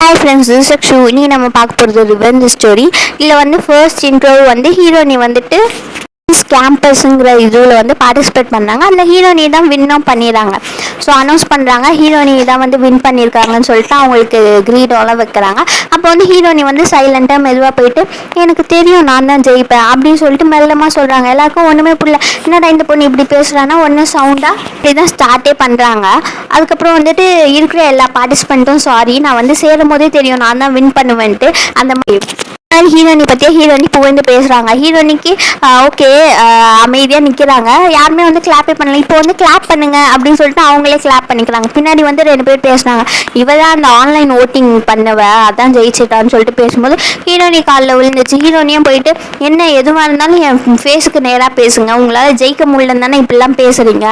Hi friends, this is Akshu. இனி நம்ம பார்க்க போகிறது ரிவெஞ்ச் ஸ்டோரி. இதில் வந்து ஃபர்ஸ்ட் இன்ட்ரோ வந்து ஹீரோனி வந்துட்டு கேம்பஸுங்கிற இதில் வந்து பார்ட்டிசிபேட் பண்ணுறாங்க. அந்த ஹீரோனி தான் வின்னும் பண்ணிடுறாங்க. ஸோ அனௌன்ஸ் பண்ணுறாங்க ஹீரோனி தான் வந்து வின் பண்ணியிருக்காங்கன்னு சொல்லிட்டு அவங்களுக்கு கிரீடோலாம் வைக்கிறாங்க. அப்போ வந்து ஹீரோனி வந்து சைலண்ட்டாக மெதுவாக போயிட்டு எனக்கு தெரியும் நான் தான் ஜெயிப்பேன் அப்படின்னு சொல்லிட்டு மெல்லமாக சொல்கிறாங்க. எல்லாருக்கும் ஒன்றுமே புரியல, என்னடா இந்த பொண்ணு இப்படி பேசுகிறான்னா ஒன்று சவுண்டாக இப்படி தான் ஸ்டார்ட்டே பண்ணுறாங்க. அதுக்கப்புறம் வந்துட்டு இருக்கிற எல்லா பார்ட்டிசிபெண்ட்டும் சாரி, நான் வந்து சேரும் போதே தெரியும் நான் தான் வின் பண்ணுவேன்ட்டு அந்த மாதிரி ஹீரோனி பற்றியே ஹீரோனி புகழ்ந்து பேசுகிறாங்க. ஹீரோனிக்கு ஓகே அமைதியாக நிற்கிறாங்க. யாருமே வந்து கிளாப்பே பண்ணல. இப்போ வந்து கிளாப் பண்ணுங்க அப்படின்னு சொல்லிட்டு அவங்களே கிளாப் பண்ணிக்கிறாங்க. பின்னாடி வந்து 2 பேர் பேசுனாங்க, இவ தான் அந்த ஆன்லைன் ஓட்டிங் பண்ணவ, அதான் ஜெயிச்சிட்டான்னு சொல்லிட்டு பேசும்போது ஹீரோனி காலில் விழுந்துச்சு. ஹீரோனியும் போயிட்டு என்ன எதுவாக இருந்தாலும் என் ஃபேஸுக்கு நேராக பேசுங்க, உங்களால் ஜெயிக்க முடியலன்னு தானே இப்படிலாம் பேசுகிறீங்க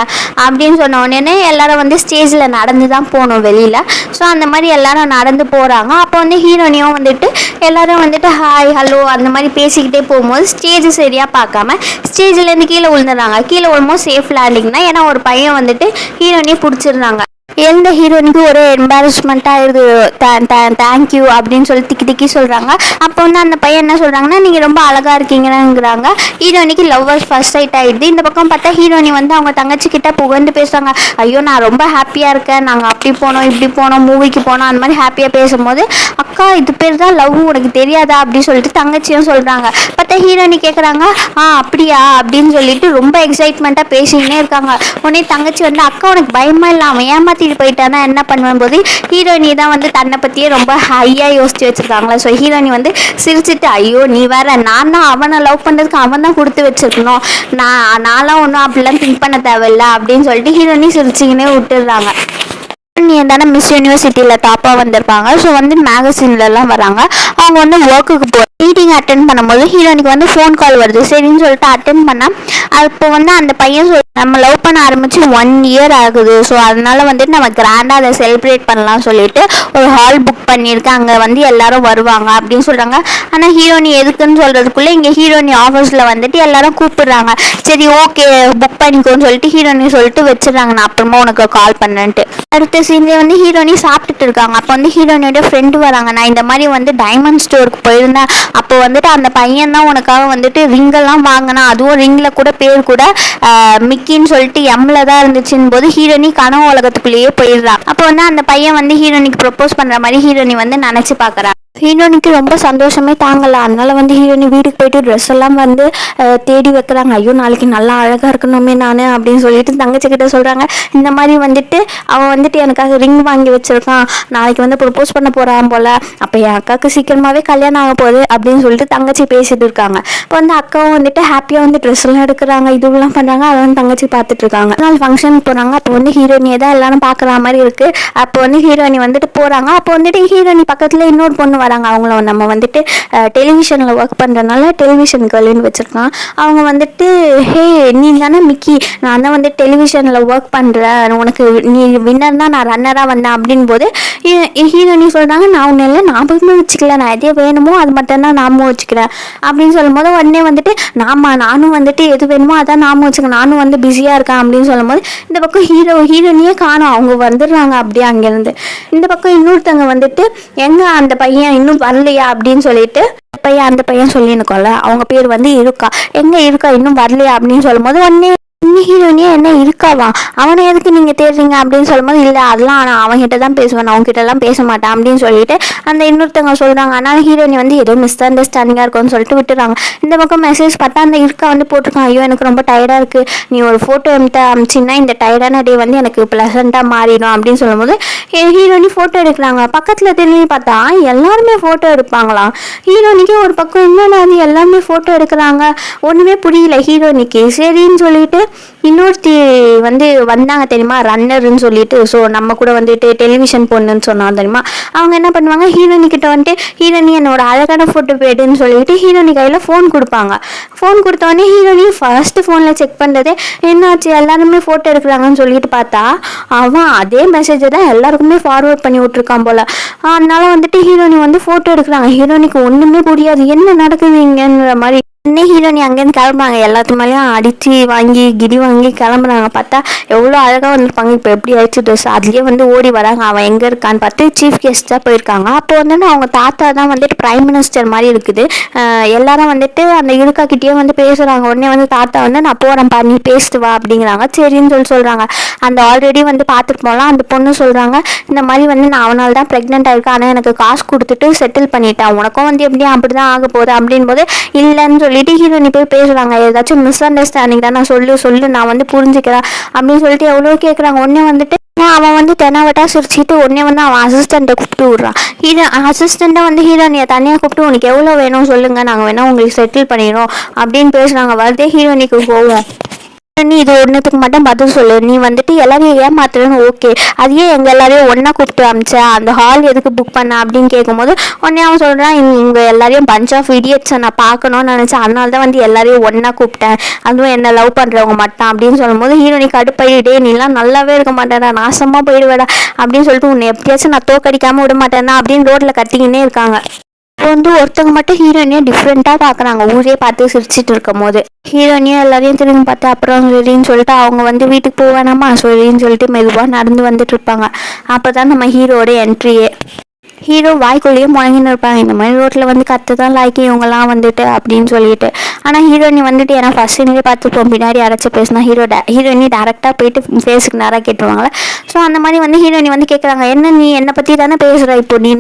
அப்படின்னு சொன்ன உடனே எல்லாரும் வந்து ஸ்டேஜில் நடந்து தான் போகணும் வெளியில். ஸோ அந்த மாதிரி எல்லாரும் நடந்து போகிறாங்க. அப்போ வந்து ஹீரோனியும் வந்துட்டு எல்லாரும் வந்துட்டு ஹாய் ஹலோ அந்த மாதிரி பேசிக்கிட்டே போகும்போது ஸ்டேஜ் சரியாக பார்க்காம ஸ்டேஜ்லேருந்து கீழே விழுந்துடுறாங்க. கீழே விழும்போது சேஃப் லேண்டிங் தான். ஏன்னா ஒரு பையன் வந்துட்டு ஹீரோனியை பிடிச்சிருந்தாங்க. எந்த ஹீரோனிக்கு ஒரு எம்பாரஸ்மெண்ட்டாக ஆயிடுது. தேங்க்யூ அப்படின்னு சொல்லி திக்கி சொல்கிறாங்க. அப்போ வந்து அந்த பையன் என்ன சொல்கிறாங்கன்னா நீங்கள் ரொம்ப அழகாக இருக்கீங்கிறாங்க. ஹீரோனிக்கு லவ்வர்ஸ் ஃபர்ஸ்ட் சைட் ஆகிடுது. இந்த பக்கம் பார்த்தா ஹீரோனி வந்து அவங்க தங்கச்சிக்கிட்ட புகழ்ந்து பேசுகிறாங்க, ஐயோ நான் ரொம்ப ஹாப்பியாக இருக்கேன், நாங்கள் அப்படி போனோம் இப்படி போனோம் மூவிக்கு போனோம் அந்த மாதிரி ஹாப்பியாக பேசும்போது அக்கா இது பேர் தான் லவ், உனக்கு தெரியாதா அப்படின்னு சொல்லிட்டு தங்கச்சியும் சொல்கிறாங்க. பார்த்தா ஹீரோனி கேட்குறாங்க அப்படியா அப்படின்னு சொல்லிட்டு ரொம்ப எக்ஸைட்மெண்ட்டாக பேசிக்கினே இருக்காங்க. உடனே தங்கச்சி வந்து அக்கா உனக்கு பயமா இல்லாமல் ஏமாற்றி போயிட்டானா என்ன பண்ணுவேன் போது ஹீரோனி தான் வந்து தன்னை பற்றியே ரொம்ப ஹையாக யோசிச்சு வச்சுருக்காங்களா. ஸோ ஹீரோனி வந்து சிரிச்சுட்டு ஐயோ நீ வேற, நான் தான் அவனை லவ் பண்ணுறதுக்கு அவன் தான் கொடுத்து வச்சிருக்கணும், நான்லாம் ஒன்றும் அப்படிலாம் திங்க் பண்ண தேவையில்லை அப்படின்னு சொல்லிட்டு ஹீரோனி சிரிச்சுக்கினே விட்டுடுறாங்க. நீ தானே மிஸ் யூனிவர்சிட்டியில் டாப்பாக வந்திருப்பாங்க. ஸோ வந்து மேகசின்லலாம் வராங்க. அவங்க வந்து ஒர்க்குக்கு மீட்டிங் அட்டென்ட் பண்ணும்போது ஹீரோனிக்கு வந்து ஃபோன் கால் வருது. சரின்னு சொல்லிட்டு அட்டென்ட் பண்ணால் அப்போ வந்து அந்த பையன் நம்ம லவ் பண்ண ஆரம்பித்து 1 இயர் ஆகுது. ஸோ அதனால வந்துட்டு நம்ம கிராண்டாக அதை செலிப்ரேட் பண்ணலாம் சொல்லிட்டு ஒரு ஹால் புக் பண்ணியிருக்கேன், அங்கே வந்து எல்லாரும் வருவாங்க அப்படின்னு சொல்கிறாங்க. ஆனால் ஹீரோனி எதுக்குன்னு சொல்கிறதுக்குள்ளே இங்கே ஹீரோனி ஆஃபீஸில் வந்துட்டு எல்லாரும் கூப்பிடுறாங்க. சரி ஓகே புக் பண்ணிக்கோன்னு சொல்லிட்டு ஹீரோனி சொல்லிட்டு வச்சிடறாங்க, நான் அப்புறமா உனக்கு கால் பண்ணேன்ட்டு. அடுத்த சீன்லேயே வந்து ஹீரோனி சாப்பிட்டுட்டு இருக்காங்க. அப்போ வந்து ஹீரோனியோட ஃப்ரெண்டு வராங்க. நான் இந்த மாதிரி வந்து டைமண்ட் ஸ்டோருக்கு போயிருந்தேன், அப்போ வந்துட்டு அந்த பையன் தான் உனக்காக வந்துட்டு ரிங்கெல்லாம் வாங்கினா, அதுவும் ரிங்கில் கூட பேர் கூட மிக்கின்னு சொல்லிட்டு எம்ல தான் இருந்துச்சுன்னு போது ஹீரோனி கனவு உலகத்துக்குள்ளேயே போயிடுறான். அப்போ வந்து அந்த பையன் வந்து ஹீரோனிக்கு ப்ரப்போஸ் பண்ணுற மாதிரி ஹீரோனி வந்து நினச்சி பார்க்குறான். ஹீரோனிக்கு ரொம்ப சந்தோஷமே தாங்கலை. அதனால வந்து ஹீரோனி வீட்டுக்கு போயிட்டு ட்ரெஸ் எல்லாம் வந்து தேடி வைக்கிறாங்க. ஐயோ நாளைக்கு நல்லா அழகாக இருக்கணுமே நான் அப்படின்னு சொல்லிட்டு தங்கச்சிக்கிட்ட சொல்கிறாங்க. இந்த மாதிரி வந்துட்டு அவன் வந்துட்டு எனக்காக ரிங் வாங்கி வச்சுருக்கான், நாளைக்கு வந்து ப்ரப்போஸ் பண்ண போகிறான் போல், அப்போ என் அக்காவுக்கு சீக்கிரமாகவே கல்யாணம் ஆக போகுது அப்படின்னு சொல்லிட்டு தங்கச்சி பேசிட்டு இருக்காங்க. இப்போ வந்து அக்காவும் வந்துட்டு ஹாப்பியாக வந்து ட்ரெஸ் எல்லாம் எடுக்கிறாங்க, இதுவெல்லாம் பண்ணுறாங்க. அதை வந்து தங்கச்சி பார்த்துட்டு இருக்காங்க. நாள் ஃபங்க்ஷனுக்கு போகிறாங்க. அப்போ வந்து ஹீரோனியை தான் எல்லாரும் பார்க்குற மாதிரி இருக்குது. அப்போ வந்து ஹீரோனி வந்துட்டு போகிறாங்க. அப்போ வந்துட்டு ஹீரோனி பக்கத்தில் இன்னொரு பொண்ணு வராங்க. அவங்கள நம்ம வந்துட்டு டெலிவிஷனில் ஒர்க் பண்ணுறதுனால டெலிவிஷன் கேர்ள்னு வச்சுருக்கான். அவங்க வந்துட்டு ஹே நீ தானே மிக்கி, நான் தான் வந்து டெலிவிஷனில் ஒர்க் பண்ணுறேன், உனக்கு நீ வின்னர் தான், நான் ரன்னராக வந்தேன் அப்படின் போது ஹீரோனி சொல்கிறாங்க நான் ஒன்றும் இல்லை ஞாபகமே வச்சுக்கல, நான் எதே வேணுமோ அது மட்டும்தான் ஞாபகம் வச்சுக்கிறேன் அப்படின்னு சொல்லும் போது உடனே வந்துட்டு நானும் வந்துட்டு எது வேணுமோ அதான் ஞாபகம் வச்சுக்கேன், நானும் வந்து பிஸியாக இருக்கேன் அப்படின்னு சொல்லும் போது இந்த பக்கம் ஹீரோனியே காணும். அவங்க வந்துடுறாங்க அப்படியே அங்கேருந்து. இந்த பக்கம் இன்னொருத்தவங்க வந்துட்டு எங்கே அந்த பையன் இன்னும் வரலையா அப்படின்னு சொல்லிட்டு அந்த பையன் சொல்லியிருக்கோம்ல, அவங்க பேர் வந்து இருக்கா, எங்கே இருக்கா இன்னும் வரலையா அப்படின்னு சொல்லும் போது உடனே ஹீரோனியே என்ன இருக்காவா, அவனை எதுக்கு நீங்கள் தேடுறீங்க அப்படின்னு சொல்லும்போது இல்லை அதெல்லாம் நான் அவங்ககிட்ட தான் பேசுவேன், நான் அவங்ககிட்டலாம் பேச மாட்டேன் அப்படின்னு சொல்லிட்டு அந்த இன்னொருத்தவங்க சொல்கிறாங்க. ஆனால் ஹீரோனி வந்து ஏதோ மிஸ் அண்டர்ஸ்டாண்டிங்காக இருக்கும்னு சொல்லிட்டு விட்டுறாங்க. இந்த பக்கம் மெசேஜ் பார்த்தா அந்த இருக்கா வந்து போட்டிருக்கான், ஐயோ எனக்கு ரொம்ப டயர்டாக இருக்குது, நீ ஒரு ஃபோட்டோ எடுத்து அமிச்சின்னா இந்த டயர்டான டே வந்து எனக்கு ப்ளசண்ட்டாக மாறிடும் அப்படின்னு சொல்லும்போது ஹீரோனி ஃபோட்டோ எடுக்கிறாங்க. பக்கத்தில் திரும்பி பார்த்தா எல்லாருமே ஃபோட்டோ எடுப்பாங்களாம். ஹீரோனிக்கு ஒரு பக்கம் இன்னொன்று அது எல்லாருமே ஃபோட்டோ எடுக்கிறாங்க. ஒன்றுமே புரியல ஹீரோனிக்கு. சரின்னு சொல்லிட்டு இன்னொருத்தி வந்து வந்தாங்க தெரியுமா, ரன்னர்ன்னு சொல்லிட்டு. ஸோ நம்ம கூட வந்துட்டு டெலிவிஷன் பொண்ணுன்னு சொன்னாங்க தெரியுமா. அவங்க என்ன பண்ணுவாங்க ஹீரோனிக்கிட்ட வந்துட்டு ஹீரோனி என்னோட அழகான ஃபோட்டோ போய்ட்டுன்னு சொல்லிட்டு ஹீரோனி கையில் ஃபோன் கொடுப்பாங்க. ஃபோன் கொடுத்தோடனே ஹீரோனி ஃபர்ஸ்ட்டு ஃபோனில் செக் பண்ணுறதே என்னாச்சு எல்லாருமே ஃபோட்டோ எடுக்கிறாங்கன்னு சொல்லிட்டு பார்த்தா அவன் அதே மெசேஜை தான் எல்லாருக்குமே ஃபார்வர்ட் பண்ணி விட்ருக்கான் போல். அதனால வந்துட்டு ஹீரோனி வந்து ஃபோட்டோ எடுக்கிறாங்க. ஹீரோனிக்கு ஒன்றுமே புரியாது, என்ன நடக்குதுங்கிற மாதிரி. உடனே ஹீரோனி அங்கேருந்து கிளம்புறாங்க, எல்லாத்து மேலேயும் அடித்து வாங்கி கிடி வாங்கி கிளம்புறாங்க. பார்த்தா எவ்வளோ அழகாக வந்திருப்பாங்க, இப்போ எப்படி ஆயிடுச்சு ட்ரெஸ். அதுலேயே வந்து ஓடி வராங்க, அவன் எங்கே இருக்கான்னு பார்த்து சீஃப் கெஸ்ட்டாக போயிருக்காங்க. அப்போ வந்து அவங்க தாத்தா தான் வந்துட்டு பிரைம் மினிஸ்டர் மாதிரி இருக்குது. எல்லாரும் வந்துட்டு அந்த இருக்காக்கிட்டேயே வந்து பேசுகிறாங்க. உடனே வந்து தாத்தா வந்து நான் போகிறேன் நீ பேசிட்டு வா அப்படிங்கிறாங்க. சரின்னு சொல்கிறாங்க. அந்த ஆல்ரெடி வந்து பார்த்துட்டு போகலாம் அந்த பொண்ணு சொல்கிறாங்க, இந்த மாதிரி வந்து நான் அவனால் தான் ப்ரெக்னென்ட் ஆகிருக்கேன், ஆனால் எனக்கு காசு கொடுத்துட்டு செட்டில் பண்ணிட்டேன், உனக்கும் வந்து எப்படியும் அப்படி தான் ஆக போகுது அப்படின் போது இல்லைன்னு சொல்லிட்டு ஹீரோனி போய் பேசுகிறாங்க. ஏதாச்சும் மிஸ் அண்டர்ஸ்டாண்டிங் தான், நான் சொல்லு நான் வந்து புரிஞ்சுக்கிறேன் அப்படின்னு சொல்லிட்டு எவ்வளோ கேட்குறாங்க. உடனே வந்துட்டு அவன் வந்து தெனாவட்டா சிரிச்சுட்டு உடனே வந்து அவன் அசிஸ்டண்ட்டை கூப்பிட்டு விட்றான். அசிஸ்டண்ட்டை வந்து ஹீரோனியை தனியாக கூப்பிட்டு உனக்கு எவ்வளோ வேணும் சொல்லுங்கள், நாங்கள் வேணால் உங்களுக்கு செட்டில் பண்ணிடுறோம் அப்படின்னு பேசுகிறாங்க. வருதே ஹீரோனிக்கு போவோம். நீ இது ஒன்றுத்துக்கு மட்டும் பதில் சொல்லு, நீ வந்துட்டு எல்லாரையும் ஏமாத்துறன்னு ஓகே, அதையே எங்கள் எல்லாரையும் ஒன்றா கூப்பிட்டு அமிச்ச, அந்த ஹால் எதுக்கு புக் பண்ண அப்படின்னு கேட்கும்போது உடனே அவன் சொல்கிறான், இங்கே எல்லாரையும் பஞ்ச் ஆஃப் இடியட்ஸை நான் பார்க்கணும்னு நினச்சேன், அதனால தான் வந்து எல்லாரையும் ஒன்றா கூப்பிட்டேன், அதுவும் என்ன லவ் பண்ணுறவங்க மட்டும் அப்படின்னு சொல்லும்போது ஹீரோனி கடுப்பாயிட்டே, நீலாம் நல்லாவே இருக்க மாட்டேடா, நாசமாக போயிடுவேடா அப்படின்னு சொல்லிட்டு உன்னை எப்படியாச்சும் நான் தோக்கடிக்காமல் விட மாட்டேன்னா அப்படின்னு ரோட்டில் கத்திக்கின்னே இருக்காங்க. இப்போ வந்து ஒருத்தவங்க மட்டும் ஹீரோயினியை டிஃப்ரெண்ட்டாக பார்க்குறாங்க. ஊரே பார்த்து சிரிச்சிட்டு இருக்கும் போது ஹீரோயினியும் எல்லாரையும் திரும்பி பார்த்து அப்புறம் சரின்னு சொல்லிட்டு அவங்க வந்து வீட்டுக்கு போவேணாமா சரின்னு சொல்லிட்டு மெதுவாக நடந்து வந்துட்டு இருப்பாங்க. அப்போ தான் நம்ம ஹீரோட என்ட்ரியே. ஹீரோ வாய்க்குள்ளேயே முழங்கின்னு இருப்பாங்க, இந்த மாதிரி ரோட்டில் வந்து கற்று தான் லாய்க்கு இவங்கெல்லாம் வந்துட்டு அப்படின்னு சொல்லிட்டு. ஆனால் ஹீரோயினி வந்துட்டு ஏன்னா ஃபஸ்ட் சீன்லேயே பார்த்துப்போம், பின்னாடி அரைச்சி பேசினா ஹீரோயினி டேரெக்டாக போயிட்டு ஃபேஸுக்கு நேராக கேட்டுருவாங்களே. ஸோ அந்த மாதிரி வந்து ஹீரோயினி வந்து கேட்குறாங்க, என்ன நீ என்னை பற்றி தானே பேசுகிற, இப்போ நீ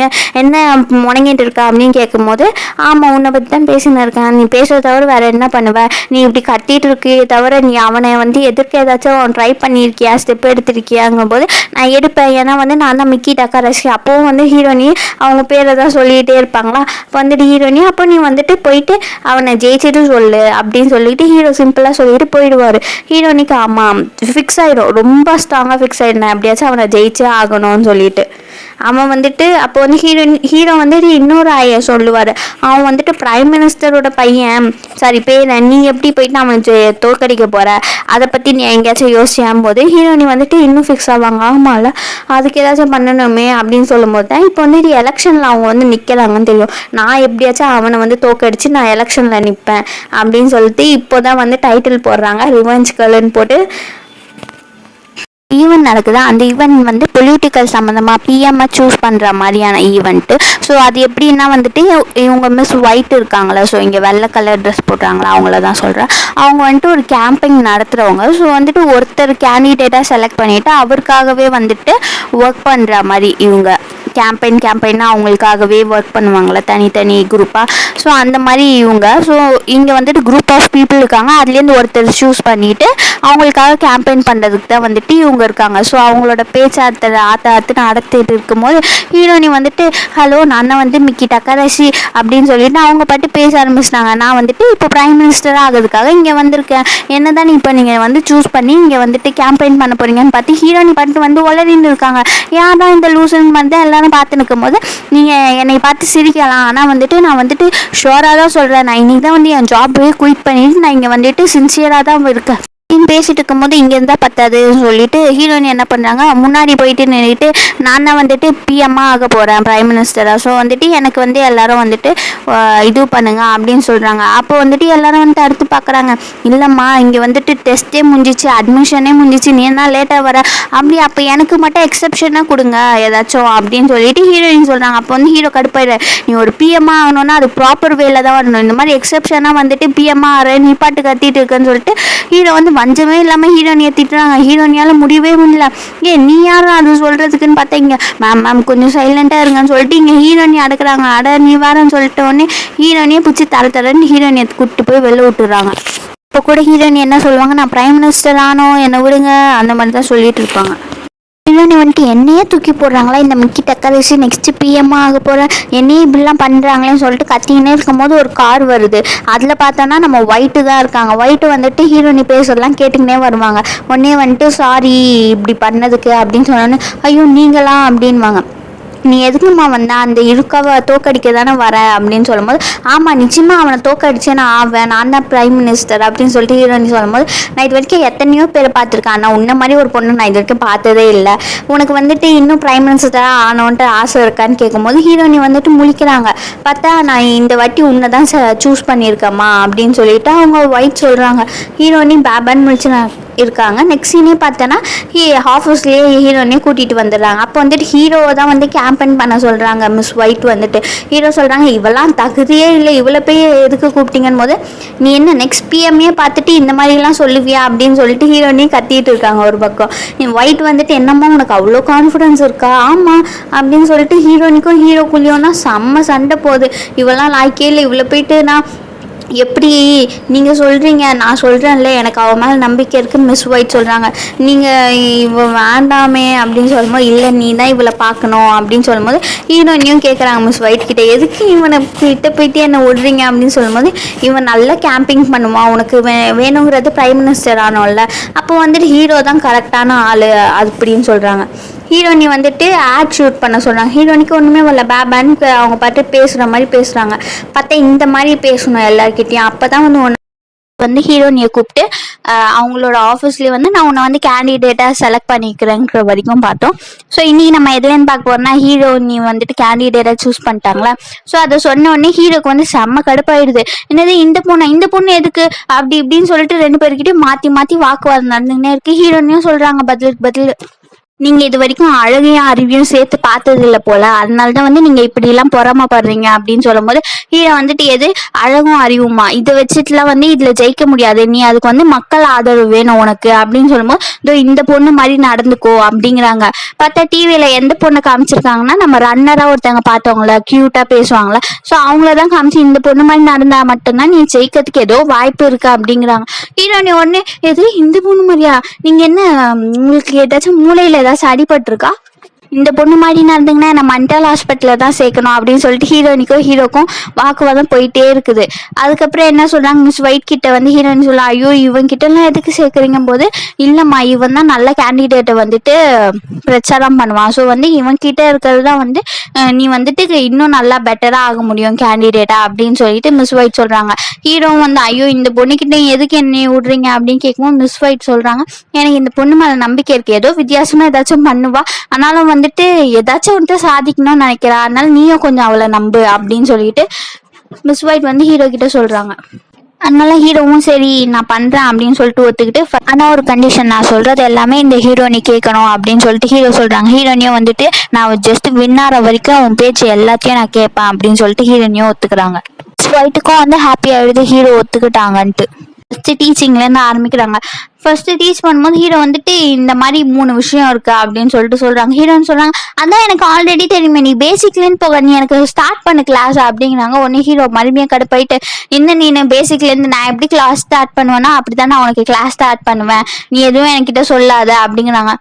என்ன முடங்கிட்டு இருக்கா அப்படின்னு கேட்கும்போது, ஆமாம் உன்னை பற்றி தான் பேசின்னு இருக்கேன், நீ பேசுகிறத தவிர வேறு என்ன பண்ணுவ, நீ இப்படி கட்டிகிட்டு இருக்கே தவிர நீ அவனை வந்து எதிர்க்க ஏதாச்சும் ட்ரை பண்ணியிருக்கியா, ஸ்டெப் எடுத்திருக்கியாங்கும் போது நான் எடுப்பேன், ஏன்னா வந்து நான் தான் மிக்கி டக்கரசி. அப்போவும் வந்து ஹீரோயினி அவங்க பேரை தான் சொல்லிகிட்டே இருப்பாங்களா. இப்போ வந்துட்டு ஹீரோயினி அப்போ நீ வந்துட்டு போயிட்டு அவனை ஜெயிச்சுட்டு சொல்லு அப்படின்னு சொல்லிட்டு ஹீரோ சிம்பிளாக சொல்லிட்டு போயிடுவார். ஹீரோயினிக்கு ஆமாம் ஃபிக்ஸ் ஆகிடும், ரொம்ப ஸ்ட்ராங்காக ஃபிக்ஸ் ஆகிடுனேன், எப்படியாச்சும் அவனை ஜெயிச்சே ஆகணும்னு சொல்லிட்டு. அவன் வந்துட்டு அப்போ வந்து ஹீரோ வந்துட்டு இன்னொரு சொல்லுவார், அவன் வந்துட்டு பிரைம் மினிஸ்டரோட பையன் சாரி பேரன், நீ எப்படி போயிட்டு அவன் தோற்கடிக்க போகிற, அதை பற்றி நீ எங்கேயாச்சும் யோசிச்சும் போது ஹீரோயினி வந்துட்டு இன்னும் ஃபிக்ஸ் ஆவாங்க. ஆமாம்ல அதுக்கு ஏதாச்சும் பண்ணணுமே அப்படின்னு சொல்லும்போது தான் இப்போ வந்து எலெக்ஷனில் அவங்க வந்து நிற்கிறாங்கன்னு தெரியும், நான் எப்படியாச்சும் அவனை வந்து தோற்கடிச்சு நான் எலெக்ஷனில் நிற்பேன் அப்படின்னு சொல்லிட்டு இப்போ தான் வந்து டைட்டில் போடுறாங்க, ரிவெஞ்ச் கேர்ள்னு போட்டு ஈவெண்ட் நடக்குது. அந்த ஈவெண்ட் வந்து பொலிட்டிக்கல் சம்மந்தமாக பிஎம்ஐ சூஸ் பண்ணுற மாதிரியான ஈவெண்ட்டு. ஸோ அது எப்படின்னா வந்துட்டு இவங்க மிஸ் ஒயிட் இருக்காங்களா, ஸோ இங்கே வெள்ளை கலர் ட்ரெஸ் போடுறாங்களா அவங்கள தான் சொல்கிறேன். அவங்க வந்துட்டு ஒரு கேம்பெயின் நடத்துகிறவங்க. ஸோ வந்துட்டு ஒருத்தர் கேண்டிடேட்டாக செலக்ட் பண்ணிவிட்டு அவருக்காகவே வந்துட்டு ஒர்க் பண்ணுற மாதிரி இவங்க கேம்பெயின்னா அவங்களுக்காகவே ஒர்க் பண்ணுவாங்களே தனித்தனி குரூப்பாக. ஸோ அந்த மாதிரி இவங்க ஸோ இங்கே வந்துட்டு குரூப் ஆஃப் பீப்புள் இருக்காங்க, அதுலேருந்து ஒருத்தர் சூஸ் பண்ணிவிட்டு அவங்களுக்காக கேம்பெயின் பண்ணுறதுக்கு தான் வந்துட்டு இவங்க இருக்காங்க. ஸோ அவங்களோட பேச்சார்த்த ஆத்து நடத்திட்டு இருக்கும்போது ஹீரோயினி வந்துட்டு ஹலோ நான் வந்து மிக்கி டக்கரசி அப்படின்னு சொல்லிட்டு அவங்க பாட்டு பேச ஆரம்பிச்சிட்டாங்க, நான் வந்துட்டு இப்போ பிரைம் மினிஸ்டராக ஆகிறதுக்காக இங்கே வந்திருக்கேன், என்ன தான் இப்போ நீங்கள் வந்து சூஸ் பண்ணி இங்கே வந்துட்டு கேம்பெயின் பண்ண போகிறீங்கன்னு பார்த்து ஹீரோயினி பாட்டு வந்து உளறின்னு இருக்காங்க. யார் தான் இந்த லூசுன்னு வந்து எல்லாரும் பார்த்து நிற்கும் போது நீங்கள் என்னை பார்த்து சிரிக்கலாம், ஆனால் வந்துட்டு நான் வந்துட்டு ஷுவராக தான் சொல்கிறேன், நான் இன்றைக்கி தான் வந்து என் ஜாப்பே குயிட் பண்ணிவிட்டு நான் இங்கே வந்துட்டு சின்சியராக தான் இருக்கேன் பேசிட்டு இருக்கும்போது இங்கே இருந்தால் பத்தாதுன்னு சொல்லிட்டு ஹீரோயின் என்ன பண்ணுறாங்க, முன்னாடி போயிட்டு நின்றுட்டு நான் தான் வந்துட்டு பிஎம்மாக ஆக போகிறேன் பிரைம் மினிஸ்டராக, ஸோ வந்துட்டு எனக்கு வந்து எல்லாரும் வந்துட்டு இது பண்ணுங்க அப்படின்னு சொல்கிறாங்க. அப்போ வந்துட்டு எல்லாரும் வந்துட்டு அடுத்து பார்க்குறாங்க, இல்லைம்மா இங்கே வந்துட்டு டெஸ்ட்டே முடிஞ்சிச்சு, அட்மிஷனே முடிஞ்சிச்சு, நீ என்ன லேட்டாக வர அப்படி, அப்போ எனக்கு மட்டும் எக்ஸப்ஷனாக கொடுங்க ஏதாச்சும் அப்படின்னு சொல்லிட்டு ஹீரோயின் சொல்கிறாங்க. அப்போ வந்து ஹீரோ கடுப்பாயிடு, நீ ஒரு பிஎம்மாக ஆகணும்னா அது ப்ராப்பர் வேல தான் வரணும், இந்த மாதிரி எக்ஸப்ஷனாக வந்துட்டு பிஎம்மாக ஆகிற நீ பாட்டு கத்திட்டு இருக்குன்னு சொல்லிட்டு ஹீரோ வந்து வஞ்சமே இல்லாமல் ஹீரோனியை திட்டுறாங்க. ஹீரோனியால் முடியவே முடியல, நீ யாரும் அது சொல்கிறதுக்குன்னு பார்த்தீங்க மேம் கொஞ்சம் சைலண்ட்டாக இருங்கன்னு சொல்லிட்டு இங்கே ஹீரோனியை அடக்குறாங்க. நீ வரேன்னு சொல்லிட்டு உடனே ஹீரோனியை பிடிச்சி தரன்னு ஹீரோனியை கூப்பிட்டு போய் வெளில விட்டுறாங்க. இப்போ கூட ஹீரோனி என்ன சொல்லுவாங்க, நான் பிரைம் மினிஸ்டர் ஆனோம் என்னை விடுங்க அந்த மாதிரி தான் சொல்லிட்டு இருப்பாங்க. ஹீரோனி வந்துட்டு என்னையே தூக்கி போடுறாங்களா இந்த மிக்கி டக்கரசி, நெக்ஸ்ட்டு பிஎம்மாக ஆக போகிறேன், என்னையே இப்படிலாம் பண்ணுறாங்களேன்னு சொல்லிட்டு கத்தினே இருக்கும்போது ஒரு கார் வருது. அதில் பார்த்தோன்னா நம்ம ஒயிட்டு தான் இருக்காங்க. ஒயிட்டு வந்துட்டு ஹீரோனி பேசுறதெல்லாம் கேட்டுக்கினே வருவாங்க. உடனே வந்துட்டு சாரி இப்படி பண்ணதுக்கு அப்படின்னு சொன்னோன்னே ஐயோ நீங்களாம் அப்படின்வாங்க. நீ எதுக்குமா வந்தா, அந்த இருக்காவை தோக்கடிக்க தானே வர அப்படின்னு சொல்லும்போது, ஆமாம் நிச்சயமாக அவனை தோக்கடிச்சே நான் ஆவேன், நான் தான் பிரைம் மினிஸ்டர் அப்படின்னு சொல்லிட்டு ஹீரோயினி சொல்லும்போது, நான் இது வரைக்கும் எத்தனையோ பேரை பார்த்துருக்கேன், ஆனால் உன்ன மாதிரி ஒரு பொண்ணு நான் இது வரைக்கும் பார்த்ததே இல்லை, உனக்கு வந்துட்டு இன்னும் பிரைம் மினிஸ்டராக ஆனோன்ட்டு ஆசை இருக்கான்னு கேட்கும்போது ஹீரோயினி வந்துட்டு முழிக்கிறாங்க. பார்த்தா நான் இந்த வாட்டி உன்னை தான் சூஸ் பண்ணியிருக்கேம்மா அப்படின்னு சொல்லிட்டு அவங்க ஒய்ஃப் சொல்கிறாங்க. ஹீரோயினி பேபன் முழிச்சு இருக்காங்க. நெக்ஸ்ட் சீனே பார்த்தோன்னா ஆஃபீஸ்லேயே ஹீரோயினே கூட்டிகிட்டு வந்துடுறாங்க. அப்போ வந்துட்டு ஹீரோவை தான் வந்து கேம்பெயின் பண்ண சொல்கிறாங்க மிஸ் ஒயிட் வந்துட்டு. ஹீரோ சொல்கிறாங்க, இவெல்லாம் தகுதியே இல்லை, இவ்வளோ போய் எதுக்கு கூப்பிட்டீங்கன்னு போது, நீ என்ன நெக்ஸ்ட் பிஎம்ஏ பார்த்துட்டு இந்த மாதிரிலாம் சொல்லுவியா அப்படின்னு சொல்லிட்டு ஹீரோயினே கத்திட்டு இருக்காங்க ஒரு பக்கம். நீ ஒயிட் வந்துட்டு என்னம்மா உனக்கு அவ்வளோ கான்ஃபிடன்ஸ் இருக்கா, ஆமாம் அப்படின்னு சொல்லிட்டு ஹீரோனிக்கும் ஹீரோக்குள்ளேயோன்னா செம்ம சண்டை போகுது. இவெல்லாம் லாய்க்கே இல்லை, இவ்வளோ போயிட்டு நான் எப்படி நீங்கள் சொல்கிறீங்க, நான் சொல்கிறேன்ல எனக்கு அவன் மேலே நம்பிக்கை இருக்குது. மிஸ் ஒயிட் சொல்கிறாங்க, நீங்கள் இவ வேண்டாமே அப்படின்னு சொல்லும்போது, இல்லை நீ தான் இவளை பார்க்கணும் அப்படின்னு சொல்லும்போது ஹீரோயினியும் கேட்குறாங்க மிஸ் ஒயிட் கிட்டே, எதுக்கு இவனை கிட்ட போயிட்டு என்னை விடுறீங்க அப்படின்னு சொல்லும்போது, இவன் நல்லா கேம்பிங் பண்ணுவான், உனக்கு வேணுங்கிறது பிரைம் மினிஸ்டர் ஆனோம்ல, அப்போ வந்துட்டு ஹீரோ தான் கரெக்டான ஆள் அப்படின்னு சொல்கிறாங்க. ஹீரோயினி வந்துட்டு ஆட் ஷூட் பண்ண சொல்கிறாங்க. ஹீரோயினிக்கு ஒன்றுமே வரல, பேபேன்னு அவங்க பாட்டு பேசுகிற மாதிரி பேசுகிறாங்க. பார்த்தா இந்த மாதிரி பேசணும் எல்லாருக்கிட்டையும். அப்போ தான் வந்து ஹீரோயினியை கூப்பிட்டு அவங்களோட ஆஃபீஸ்லேயே வந்து நான் உன்னை வந்து கேண்டிடேட்டாக செலக்ட் பண்ணிக்கிறேங்கிற வரைக்கும் பார்த்தோம். ஸோ இன்றைக்கி நம்ம எதுலேன்னு பார்க்க போகிறோம்னா, ஹீரோயினி வந்துட்டு கேண்டிடேட்டாக சூஸ் பண்ணிட்டாங்களா. ஸோ அதை சொன்ன உடனே ஹீரோக்கு வந்து செம்ம கடுப்பாயிடுது. என்னது இந்த பொண்ணு எதுக்கு அப்படி இப்படின்னு சொல்லிட்டு ரெண்டு பேர்கிட்டையும் மாற்றி மாற்றி வாக்குவாதம் நடந்துக்கிட்டே இருக்குது. ஹீரோயினியும் சொல்கிறாங்க பதிலுக்கு பதில், நீங்கள் இது வரைக்கும் அழகையும் அறிவையும் சேர்த்து பார்த்தது இல்லை போல, அதனால தான் வந்து நீங்கள் இப்படிலாம் பொறாமப்படுறீங்க அப்படின்னு சொல்லும்போது ஹீரோ வந்துட்டு, எது அழகும் அறிவுமா, இதை வச்சுட்டுலாம் வந்து இதில் ஜெயிக்க முடியாது, நீ அதுக்கு வந்து மக்கள் ஆதரவு வேணும் உனக்கு அப்படின்னு சொல்லும்போது, இதோ இந்த பொண்ணு மாதிரி நடந்துக்கோ அப்படிங்கிறாங்க. பார்த்தா டிவியில் எந்த பொண்ணை காமிச்சிருக்காங்கன்னா, நம்ம ரன்னராக ஒருத்தவங்க பார்த்தவங்கள க்யூட்டாக பேசுவாங்களா, ஸோ அவங்கள தான் காமிச்சு இந்த பொண்ணு மாதிரி நடந்தால் மட்டும்தான் நீ ஜெயிக்கிறதுக்கு ஏதோ வாய்ப்பு இருக்கு அப்படிங்கிறாங்க. ஹீரோனி உடனே, எது இந்த பொண்ணு மாதிரியா, நீங்கள் என்ன உங்களுக்கு ஏதாச்சும் மூளையில் ஏதாச்சும் அடிபட்டிருக்கா, இந்த பொண்ணு மாதிரி நடந்தீங்கன்னா நம்ம மென்டல் ஹாஸ்பிட்டலில் தான் சேர்க்கணும் அப்படின்னு சொல்லிட்டு ஹீரோயினிக்கும் ஹீரோக்கும் வாக்குவாதம் போயிட்டே இருக்குது. அதுக்கப்புறம் என்ன சொல்கிறாங்க, மிஸ் ஒயிட் கிட்ட வந்து ஹீரோயின் சொல்ல, ஐயோ இவன் கிட்டலாம் எதுக்கு சேர்க்குறீங்க போது, இல்லைம்மா இவன் தான் நல்ல கேண்டிடேட்டை வந்துட்டு பிரச்சாரம் பண்ணுவான், ஸோ வந்து இவன் கிட்ட இருக்கிறது தான் வந்து நீ வந்துட்டு இன்னும் நல்லா பெட்டராக ஆக முடியும் கேண்டிடேட்டா அப்படின்னு சொல்லிட்டு மிஸ் ஒயிட் சொல்கிறாங்க. ஹீரோவும் வந்து, ஐயோ இந்த பொண்ணுக்கிட்ட எதுக்கு என்னை விடுறீங்க அப்படின்னு கேட்கும்போது மிஸ் ஒயிட் சொல்கிறாங்க, எனக்கு இந்த பொண்ணு மேலே நம்பிக்கை இருக்குது, ஏதோ வித்தியாசமாக ஏதாச்சும் பண்ணுவா, ஆனாலும் வந்துட்டு ஏதாச்சும் வந்துட்டு சாதிக்கணும்னு நினைக்கிறா, அதனால நீயும் கொஞ்சம் அவளை நம்பு அப்படின்னு சொல்லிட்டு மிஸ் ஒயிட் வந்து ஹீரோ கிட்ட சொல்றாங்க. அதனால ஹீரோவும் சரி நான் பண்றேன் அப்படின்னு சொல்லிட்டு ஒத்துக்கிட்டு, ஆனா ஒரு கண்டிஷன், நான் சொல்றது எல்லாமே இந்த ஹீரோனி கேட்கணும் அப்படின்னு சொல்லிட்டு ஹீரோ சொல்றாங்க. ஹீரோனியும் வந்துட்டு, நான் ஜஸ்ட் வின்னார வரைக்கும் அவன் பேச்சு எல்லாத்தையும் நான் கேட்பேன் அப்படின்னு சொல்லிட்டு ஹீரோனியும் ஒத்துக்கிறாங்க. மிஸ் ஒயிட்டுக்கும் வந்து ஹாப்பி ஆயிடுது ஹீரோ ஒத்துக்கிட்டாங்கன்ட்டு. ஃபர்ஸ்ட் டீச்சிங்லேருந்து ஆரம்பிக்கிறாங்க. ஃபர்ஸ்ட் டீச் பண்ணும்போது ஹீரோ வந்துட்டு, இந்த மாதிரி 3 விஷயம் இருக்கு அப்படின்னு சொல்லிட்டு சொல்றாங்க. ஹீரோன்னு சொல்றாங்க, அதான் எனக்கு ஆல்ரெடி தெரியுமே, நீ பேசிக்லேருந்து போக, நீ எனக்கு ஸ்டார்ட் பண்ண கிளாஸ் அப்படிங்கிறாங்க. ஒன்னு ஹீரோ மறுபடியும் கடுப்பாயிட்டு, என்ன நீ பேசிக்லேருந்து நான் எப்படி கிளாஸ் ஸ்டார்ட் பண்ணுவேன்னா அப்படித்தான் நான் உனக்கு கிளாஸ் ஸ்டார்ட் பண்ணுவேன், நீ எதுவும் என்கிட்ட சொல்லாத அப்படிங்கிறாங்க.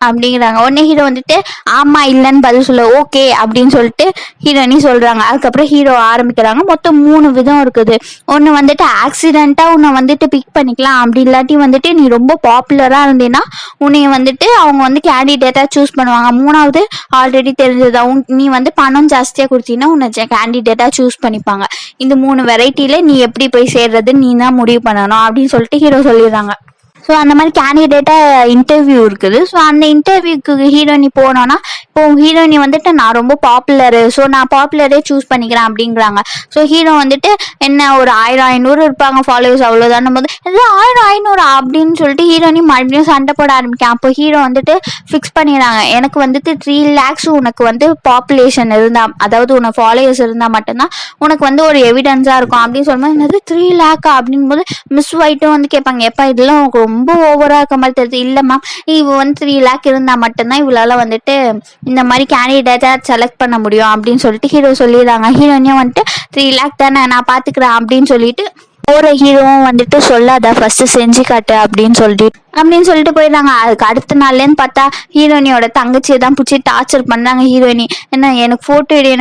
அப்படிங்கிறாங்க. உடனே ஹீரோ வந்துட்டு ஆமா இல்லைன்னு பதில் சொல்ல, ஓகே அப்படின்னு சொல்லிட்டு ஹீரோனி சொல்றாங்க. அதுக்கப்புறம் ஹீரோ ஆரம்பிக்கிறாங்க. மொத்தம் 3 விதம் இருக்குது. ஒன்று வந்துட்டு ஆக்சிடென்ட்டா உன்னை வந்துட்டு பிக் பண்ணிக்கலாம், அப்படி இல்லாட்டி வந்துட்டு நீ ரொம்ப பாப்புலரா இருந்தீன்னா உன்னை வந்துட்டு அவங்க வந்து கேண்டிடேட்டா சூஸ் பண்ணுவாங்க. 3வது ஆல்ரெடி தெரிஞ்சதா, நீ வந்து பணம் ஜாஸ்தியா கொடுத்தீங்கன்னா உன்னை கேண்டிடேட்டா சூஸ் பண்ணிப்பாங்க. இந்த 3 வெரைட்டில நீ எப்படி போய் சேர்றது நீ தான் முடிவு பண்ணணும் அப்படின்னு சொல்லிட்டு ஹீரோ சொல்லிடுறாங்க. ஸோ அந்த மாதிரி கேண்டிடேட்டாக இன்டர்வியூ இருக்குது. ஸோ அந்த இன்டர்வியூக்கு ஹீரோயினி போனோன்னா, இப்போ ஹீரோயினி வந்துட்டு நான் ரொம்ப பாப்புலரு, ஸோ நான் பாப்புலரே சூஸ் பண்ணிக்கிறேன் அப்படிங்கிறாங்க. ஸோ ஹீரோ வந்துட்டு என்ன ஒரு 1000-500 இருப்பாங்க ஃபாலோவர்ஸ் அவ்வளோதான போது, இது 1000-500 அப்படின்னு சொல்லிட்டு ஹீரோயினி மறுபடியும் சண்டை போட ஆரம்பிக்கேன். அப்போ ஹீரோ வந்துட்டு ஃபிக்ஸ் பண்ணிடுறாங்க, எனக்கு வந்துட்டு 3 lakhs உனக்கு வந்து பாப்புலேஷன் இருந்தால், அதாவது உனக்கு ஃபாலோவர்ஸ் இருந்தால் மட்டும்தான் உனக்கு வந்து ஒரு எவிடன்ஸாக இருக்கும் அப்படின்னு சொல்லும்போது, என்னது 3 lakh அப்படின் போது மிஸ் ஒயிட்டும் வந்து கேட்பாங்க, எப்போ இதெல்லாம் உனக்கு ரொம்ப ஓவரா இருக்க மாதிரி தெரியுது. இல்ல மேம், இவ வந்து 3 lakh இருந்தா மட்டும்தான் இவளால வந்துட்டு இந்த மாதிரி கேண்டிடேட்டா செலக்ட் பண்ண முடியும் அப்படின்னு சொல்லிட்டு ஹீரோ சொல்லிடுறாங்க. ஹீரோனியும் வந்துட்டு 3 lakh தானே நான் பாத்துக்கிறேன் அப்படின்னு சொல்லிட்டு ஒரு ஹீரோவும் வந்துட்டு சொல்லாத, ஃபர்ஸ்ட் செஞ்சு காட்டு அப்படின்னு சொல்லிட்டு போயிடுறாங்க. அதுக்கு அடுத்த நாள்லேன்னு பார்த்தா ஹீரோனியோட தங்கச்சியை தான் பிடிச்சி டார்ச்சர் பண்ணாங்க. ஹீரோயினி என்ன எனக்கு ஃபோட்டோ எடு,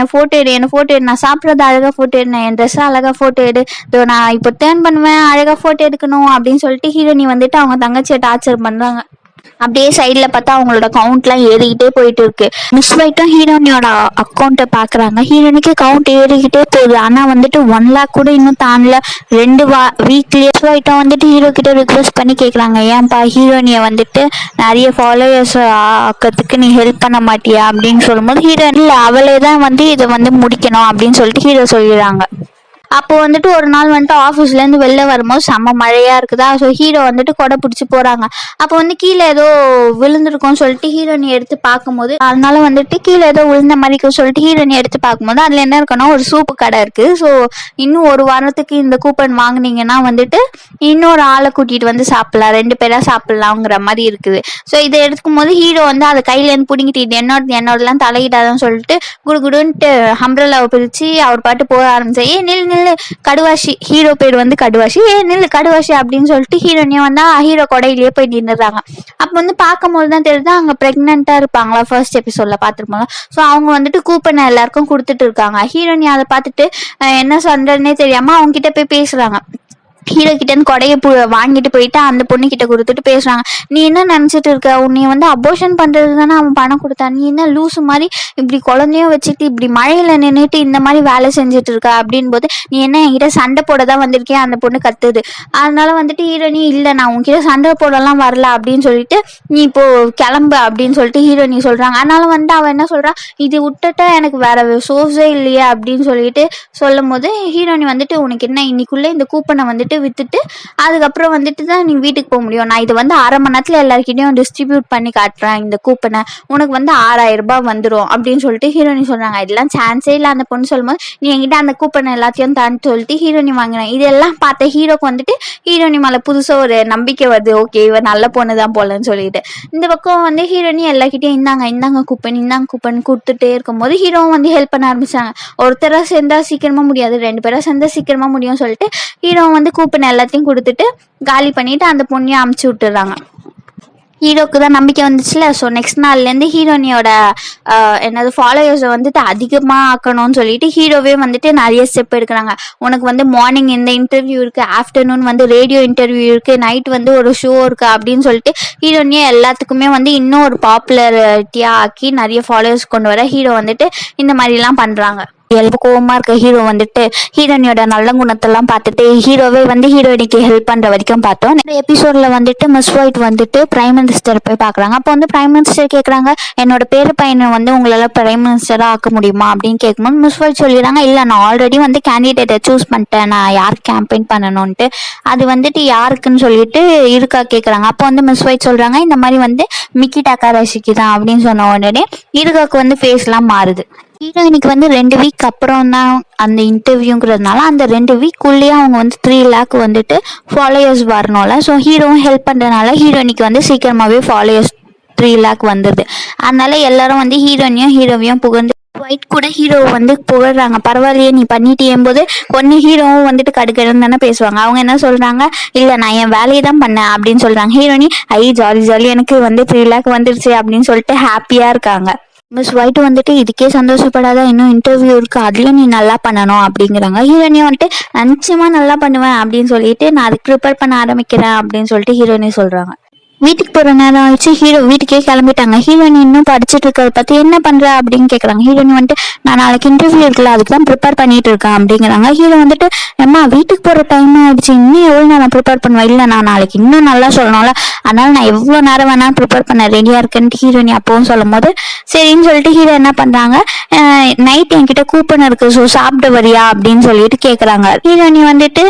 நான் சாப்பிட்றது அழகாக ஃபோட்டோ எடு, என் ட்ரெஸ்ஸை அழகாக ஃபோட்டோ எடு, இதோ நான் இப்போ டேர்ன் பண்ணுவேன் அழகாக ஃபோட்டோ எடுக்கணும் அப்படின்னு சொல்லிட்டு ஹீரோயினி வந்துட்டு அவங்க தங்கச்சியை டார்ச்சர் பண்ணுறாங்க. அப்படியே சைடில் பார்த்தா அவங்களோட கவுண்ட்லாம் ஏறிக்கிட்டே போயிட்டு இருக்கு. மிஸ் ஒயிட்டும் ஹீரோனியோட அக்கௌண்ட்டை பார்க்குறாங்க. ஹீரோனிக்கு கவுண்ட் ஏறிக்கிட்டே போகுது. ஆனால் வந்துட்டு 1 lakh கூட இன்னும் தாண்டல. 2 வீக்லேயே மிஸ் ஒயிட்டும் வந்துட்டு ஹீரோ கிட்ட ரிக்வெஸ்ட் பண்ணி கேட்குறாங்க, ஏன்பா ஹீரோனியை வந்துட்டு நிறைய ஃபாலோவர்ஸ் ஆக்கிறதுக்கு நீ ஹெல்ப் பண்ண மாட்டியா அப்படின்னு சொல்லும்போது ஹீரோ இல்லை, அவளே தான் வந்து இதை வந்து முடிக்கணும் அப்படின்னு சொல்லிட்டு ஹீரோ சொல்லிடுறாங்க. அப்போ வந்துட்டு ஒரு நாள் வந்துட்டு ஆஃபீஸ்லேருந்து வெளில வரும்போது செம்ம மழையாக இருக்குதா. ஸோ ஹீரோ வந்துட்டு கொடை பிடிச்சி போகிறாங்க. அப்போ வந்து கீழே ஏதோ விழுந்திருக்கும்னு சொல்லிட்டு ஹீரோனி எடுத்து பார்க்கும்போது, அதனால வந்துட்டு கீழே ஏதோ விழுந்த மாதிரி சொல்லிட்டு ஹீரோனி எடுத்து பார்க்கும்போது அதில் என்ன இருக்குன்னா ஒரு சூப்பு கடை இருக்குது. ஸோ இன்னும் 1 வாரத்துக்கு இந்த கூப்பன் வாங்கினீங்கன்னா வந்துட்டு இன்னொரு ஆளை கூட்டிகிட்டு வந்து சாப்பிட்லாம், 2 பேராக சாப்பிட்லாங்கிற மாதிரி இருக்குது. ஸோ இதை எடுக்கும் போது ஹீரோ வந்து அதை கையிலேருந்து பிடிங்கிட்டு என்னோடலாம் தலையிடாதான்னு சொல்லிட்டு குடுன்ட்டு அம்ப்ரெல்லாவை பிரித்து அவர் பாட்டு போக ஆரம்பிச்சா. நில்லு கடுவாஷி, ஹீரோ பேர் வந்து கடுவாஷி, நில்லு கடுவாஷி அப்படின்னு சொல்லிட்டு ஹீரோனியா வந்தா ஹீரோ கொடையிலேயே போய் நின்றுறாங்க. அப்போ வந்து பார்க்கும்போது தான் தெரியுது அவங்க பிரெக்னெண்டா இருப்பாங்களா, ஃபர்ஸ்ட் எபிசோட்ல பார்த்துருப்பாங்க. ஸோ அவங்க வந்துட்டு கூப்பன் எல்லாருக்கும் கொடுத்துட்டு இருக்காங்க. ஹீரோனி அதை பார்த்துட்டு என்ன சொல்றதுன்னே தெரியாம அவங்க கிட்ட போய் பேசுறாங்க. ஹீரோ கிட்டேருந்து கொடையை வாங்கிட்டு போயிட்டு அந்த பொண்ணு கிட்ட கொடுத்துட்டு பேசுறாங்க. நீ என்ன நினைச்சிட்டு இருக்க, உன்னை வந்து அபோஷன் பண்றது தானே அவன் பணம் கொடுத்தான், நீ என்ன லூசு மாதிரி இப்படி குழந்தையும் வச்சுட்டு இப்படி மழையில நின்றுட்டு இந்த மாதிரி வேலை செஞ்சுட்டு இருக்க அப்படின் போது, நீ என்ன என்கிட்ட சண்டை போட தான் வந்திருக்கேன் அந்த பொண்ணு கத்துது. அதனால வந்துட்டு ஹீரோனி இல்லை, நான் உன்கிட்ட சண்டை போடலாம் வரல அப்படின்னு சொல்லிட்டு நீ இப்போ கிளம்பு அப்படின்னு சொல்லிட்டு ஹீரோனி சொல்றாங்க. அதனால வந்து அவன் என்ன சொல்றான், இது விட்டுட்டா எனக்கு வேற சோர்ஸே இல்லையா அப்படின்னு சொல்லிட்டு சொல்லும் போது ஹீரோனி வந்துட்டு உனக்கு என்ன இன்னைக்குள்ள இந்த கூப்பனை வந்துட்டு வித்துட்டு அதுக்கப்புறம் வந்துட்டு தான் நீ வீட்டுக்கு போக முடியும், நான் இது வந்து 1/2 மணி நேரத்துல எல்லாருக்கிட்டையும் டிஸ்ட்ரிபியூட் பண்ணி காட்டுறேன் இந்த கூப்பனை, உனக்கு வந்து 6000 ரூபாய் வந்துடும் அப்படின்னு சொல்லிட்டு ஹீரோனி சொல்றாங்க. இதெல்லாம் சான்ஸே இல்லை அந்த பொண்ணு சொல்லும்போது, நீ என்கிட்ட அந்த கூப்பனை எல்லாத்தையும் தான் சொல்லிட்டு ஹீரோனி வாங்கினேன். இதெல்லாம் பார்த்த ஹீரோக்கு வந்துட்டு ஹீரோனி மேலே புதுசாக ஒரு நம்பிக்கை வருது, ஓகே இவ நல்ல பொண்ணு தான் போலன்னு சொல்லிட்டு. இந்த பக்கம் வந்து ஹீரோனி எல்லாக்கிட்டையும் இந்தாங்க கூப்பன் கொடுத்துட்டே இருக்கும்போது ஹீரோவும் வந்து ஹெல்ப் பண்ண ஆரம்பிச்சாங்க. ஒருத்தராக சேர்ந்தா சீக்கிரமா முடியாது, 2 பேராக சேர்ந்தா சீக்கிரமா முடியும்னு சொல்லிட்டு ஹீரோ வந்து கூப்பன் எல்லாத்தையும் கொடுத்துட்டு காலி பண்ணிட்டு அந்த பொண்ணையும் அமுச்சு விட்டுறாங்க. ஹீரோக்கு தான் நம்பிக்கை வந்துச்சுல. ஸோ நெக்ஸ்ட் நாள்லேருந்து ஹீரோனியோட என்னது ஃபாலோவர்ஸை வந்துட்டு அதிகமாக ஆக்கணும்னு சொல்லிட்டு ஹீரோவே வந்துட்டு நிறைய ஸ்டெப் எடுக்கிறாங்க. உனக்கு வந்து மார்னிங் இந்த இன்டர்வியூ இருக்குது, ஆஃப்டர்நூன் வந்து ரேடியோ இன்டர்வியூ இருக்குது, நைட் வந்து ஒரு ஷோ இருக்குது அப்படின்னு சொல்லிட்டு ஹீரோனியை எல்லாத்துக்குமே வந்து இன்னும் ஒரு பாப்புலரிட்டியாக ஆக்கி நிறைய ஃபாலோவர்ஸ் கொண்டு வர ஹீரோ வந்துட்டு இந்த மாதிரிலாம் பண்ணுறாங்க. கோவமா இருக்க ஹீரோ வந்துட்டு ஹீரோனியோட நல்ல குணத்தெல்லாம் பார்த்துட்டு ஹீரோவே வந்து ஹீரோயினிக்கு ஹெல்ப் பண்ற வரைக்கும் பார்த்தோம். இந்த எபிசோட்ல வந்துட்டு மிஸ் ஒயிட் வந்துட்டு பிரைம் மினிஸ்டர் போய் பாக்குறாங்க. அப்போ வந்து பிரைம் மினிஸ்டர் கேட்கறாங்க, என்னோட பேரு பையனை வந்து உங்களால பிரைம் மினிஸ்டரா ஆக்க முடியுமா அப்படின்னு கேட்கும்போது மிஸ் ஒயிட் சொல்லிடுறாங்க, இல்ல நான் ஆல்ரெடி வந்து கேண்டிடேட்டை சூஸ் பண்ணிட்டேன், நான் யார் கேம்பெயின் பண்ணணும்ட்டு, அது வந்துட்டு யாருக்குன்னு சொல்லிட்டு இருக்கா கேட்கறாங்க. அப்போ வந்து மிஸ் ஒயிட் சொல்றாங்க, இந்த மாதிரி வந்து மிக்கி டக்காராஷிக்கு தான் அப்படின்னு சொன்ன உடனே இருக்காக்கு வந்து ஃபேஸ்லாம் மாறுது. ஹீரோயினுக்கு வந்து 2 வீக் அப்புறம் தான் அந்த இன்டர்வியூங்கிறதுனால அந்த 2 வீக்குள்ளேயே அவங்க வந்து 3 lakh வந்துட்டு ஃபாலோயர்ஸ் வரணும்ல. ஸோ ஹீரோவும் ஹெல்ப் பண்ணுறதுனால ஹீரோயினுக்கு வந்து சீக்கிரமாகவே ஃபாலோயர்ஸ் 3 lakh வந்துடுது. அதனால எல்லாரும் வந்து ஹீரோவையும் புகழ்ந்து ஒயிட் கூட ஹீரோ வந்து புகழ்றாங்க. பரவாயில்லையே நீ பண்ணிட்டேன் போது ஒன்னு ஹீரோவும் வந்துட்டு கடுக்கடுன்னு தானே பேசுவாங்க. அவங்க என்ன சொல்றாங்க, இல்லை நான் என் வேலையை தான் பண்ணேன் அப்படின்னு சொல்றாங்க. ஹீரோனி ஜாலி எனக்கு வந்து 3 lakh வந்துருச்சு அப்படின்னு சொல்லிட்டு ஹாப்பியா இருக்காங்க. மிஸ் ஒயிட் வந்துட்டு இதுக்கே சந்தோஷப்படாத, இன்னும் இன்டர்வியூ இருக்கு, அதுலயும் நீ நல்லா பண்ணணும் அப்படிங்கிறாங்க. ஹீரோனியும் வந்துட்டு நிச்சயமா நல்லா பண்ணுவேன் அப்படின்னு சொல்லிட்டு நான் அதுக்கு ப்ரிப்பேர் பண்ண ஆரம்பிக்கிறேன் அப்படின்னு சொல்லிட்டு ஹீரோனி சொல்றாங்க. வீட்டுக்கு போகிற நேரம் ஆயிடுச்சு. ஹீரோ வீட்டுக்கே கிளம்பிட்டாங்க. ஹீரோனி இன்னும் படிச்சுட்டு இருக்கிறத பற்றி என்ன பண்ணுற அப்படின்னு கேட்குறாங்க. ஹீரோனி வந்துட்டு நான் நாளைக்கு இன்டர்வியூ இருக்குல்ல அதுக்கு தான் ப்ரிப்பேர் பண்ணிட்டு இருக்கேன் அப்படிங்கிறாங்க. ஹீரோ வந்துட்டு அம்மா வீட்டுக்கு போகிற டைம் ஆயிடுச்சு, இன்னும் எவ்வளோ நேரம் ப்ரிப்பேர் பண்ணுவேன், இல்லை நான் நாளைக்கு இன்னும் நல்லா சொல்லணும்ல, அதனால நான் எவ்வளோ நேரம் வேணாலும் ப்ரிப்பேர் பண்ண ரெடியாக இருக்கேன்ட்டு ஹீரோனி அப்பவும் சொல்லும் போது சரின்னு சொல்லிட்டு ஹீரோ என்ன பண்ணுறாங்க, நைட் என்கிட்ட கூப்பன் இருக்கு ஸோ சாப்பிட வரியா அப்படின்னு சொல்லிட்டு கேட்குறாங்க. ஹீரோனி வந்துட்டு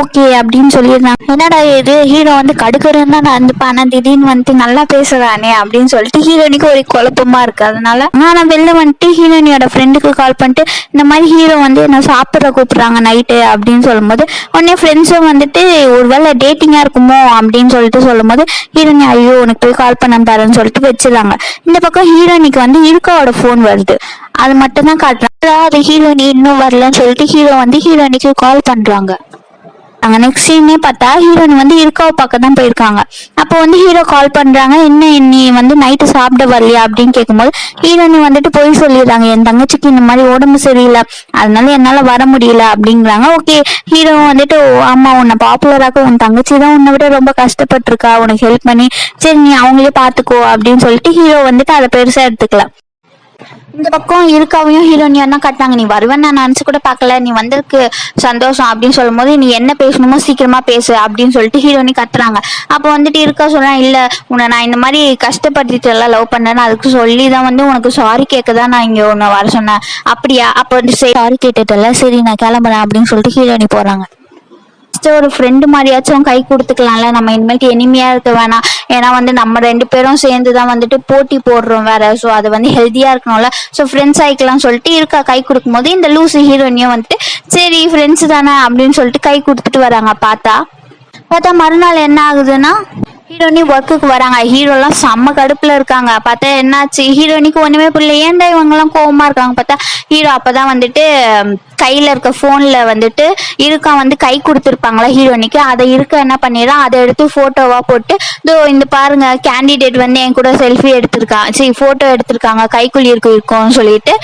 ஓகே அப்படின்னு சொல்லிடுறாங்க. என்னடா இது ஹீரோ வந்து கடுக்கறன்னு தான் நடந்துப்பா, ஆனா திடீர்னு வந்துட்டு நல்லா பேசுறானே அப்படின்னு சொல்லிட்டு ஹீரோனிக்கு ஒரு குழப்பமா இருக்கு. அதனால நான் வெளில வந்துட்டு ஹீரோனியோட ஃப்ரெண்டுக்கு கால் பண்ணிட்டு இந்த மாதிரி ஹீரோ வந்து என்ன சாப்பிட்ற கூப்பிடுறாங்க நைட்டு அப்படின்னு சொல்லும்போது உடனே ஃப்ரெண்ட்ஸும் வந்துட்டு ஒருவேளை டேட்டிங்கா இருக்குமோ அப்படின்னு சொல்லிட்டு சொல்லும் போது ஹீரோனி ஐயோ உனக்கு போய் கால் பண்ண பாருன்னு சொல்லிட்டு வச்சிடறாங்க. இந்த பக்கம் ஹீரோனிக்கு வந்து இருக்காவோட ஃபோன் வருது, அது மட்டும் தான் காட்டுறாங்க. அது ஹீரோனி இன்னும் வரலன்னு சொல்லிட்டு ஹீரோ வந்து ஹீரோனிக்கு கால் பண்றாங்க. அங்கே நெக்ஸ்ட் சீனே பார்த்தா ஹீரோயின் வந்து இருக்காவை பார்க்க தான் போயிருக்காங்க. அப்போ வந்து ஹீரோ கால் பண்ணுறாங்க, என்ன நீ வந்து நைட்டு சாப்பிட வரலையா அப்படின்னு கேட்கும்போது ஹீரோயின் வந்துட்டு போய் சொல்லிடுறாங்க, என் தங்கச்சிக்கு இந்த மாதிரி உடம்பு சரியில்லை அதனால என்னால் வர முடியல அப்படிங்கிறாங்க. ஓகே, ஹீரோ வந்துட்டு ஆமாம் உன்னை பாப்புலராக உன் தங்கச்சி தான் உன்னை விட ரொம்ப கஷ்டப்பட்டிருக்கா, உனக்கு ஹெல்ப் பண்ணி சரி நீ அவங்களே பார்த்துக்கோ அப்படின்னு சொல்லிட்டு ஹீரோ வந்துட்டு அதை பெருசாக எடுத்துக்கலாம். இந்த பக்கம் இருக்காவையும் ஹீரோனியா தான் கட்டாங்க, நீ வருவேன்னு நான் நினச்சி கூட பார்க்கல, நீ வந்திருக்கு சந்தோஷம் அப்படின்னு சொல்லும் போது நீ என்ன பேசணுமோ சீக்கிரமா பேசு அப்படின்னு சொல்லிட்டு ஹீரோனி கத்துறாங்க. அப்போ வந்துட்டு இருக்கா சொல்றேன், இல்ல உன்னை நான் இந்த மாதிரி கஷ்டப்படுத்திட்டு எல்லாம் லவ் பண்ணேன்னு அதுக்கு சொல்லி தான் வந்து உனக்கு சாரி கேட்க தான் நான் இங்க உன்னை வர சொன்னேன். அப்படியா, அப்போ வந்து சரி சாரி கேட்டுட்டல, சரி நான் கிளம்புறேன் அப்படின்னு சொல்லிட்டு ஹீரோனி போறாங்க. ஒரு ஃப்ரெண்டு மாதிரியாச்சும் கை கொடுத்துக்கலாம்ல, நம்ம இனிமேல் எனிமையா இருக்க வேணாம், ஏன்னா வந்து நம்ம 2 பேரும் சேர்ந்துதான் வந்துட்டு போட்டி போடுறோம் வேற, ஸோ அது வந்து ஹெல்த்தியா இருக்கணும்ல, ஸோ ஃப்ரெண்ட்ஸ் ஆயிக்கலாம் சொல்லிட்டு இருக்கா கை கொடுக்கும் போது இந்த லூசு ஹீரோனியும் வந்துட்டு சரி ஃப்ரெண்ட்ஸ் தானே அப்படின்னு சொல்லிட்டு கை கொடுத்துட்டு வராங்க. பார்த்தா மறுநாள் என்ன ஆகுதுன்னா ஹீரோனி ஒர்க்குக்கு வராங்க. ஹீரோலாம் செம்ம கடுப்புல இருக்காங்க. பார்த்தா என்னாச்சு, ஹீரோனிக்கு ஒண்ணுமே புரியல, ஏன்டா இவங்கெல்லாம் கோவமா இருக்காங்க. பார்த்தா ஹீரோ அப்பதான் வந்துட்டு கையில இருக்க போன்ல வந்துட்டு இருக்கா வந்து கை கொடுத்துருப்பாங்களா ஹீரோனிக்கு, அதை இருக்க என்ன பண்ணிடுறான், அதை எடுத்து போட்டோவா போட்டு இதோ இந்த பாருங்க கேண்டிடேட் வந்து என் கூட செல்ஃபி எடுத்திருக்கான், சரி போட்டோ எடுத்திருக்காங்க கைக்குள்ளி இருக்கும்னு சொல்லிட்டு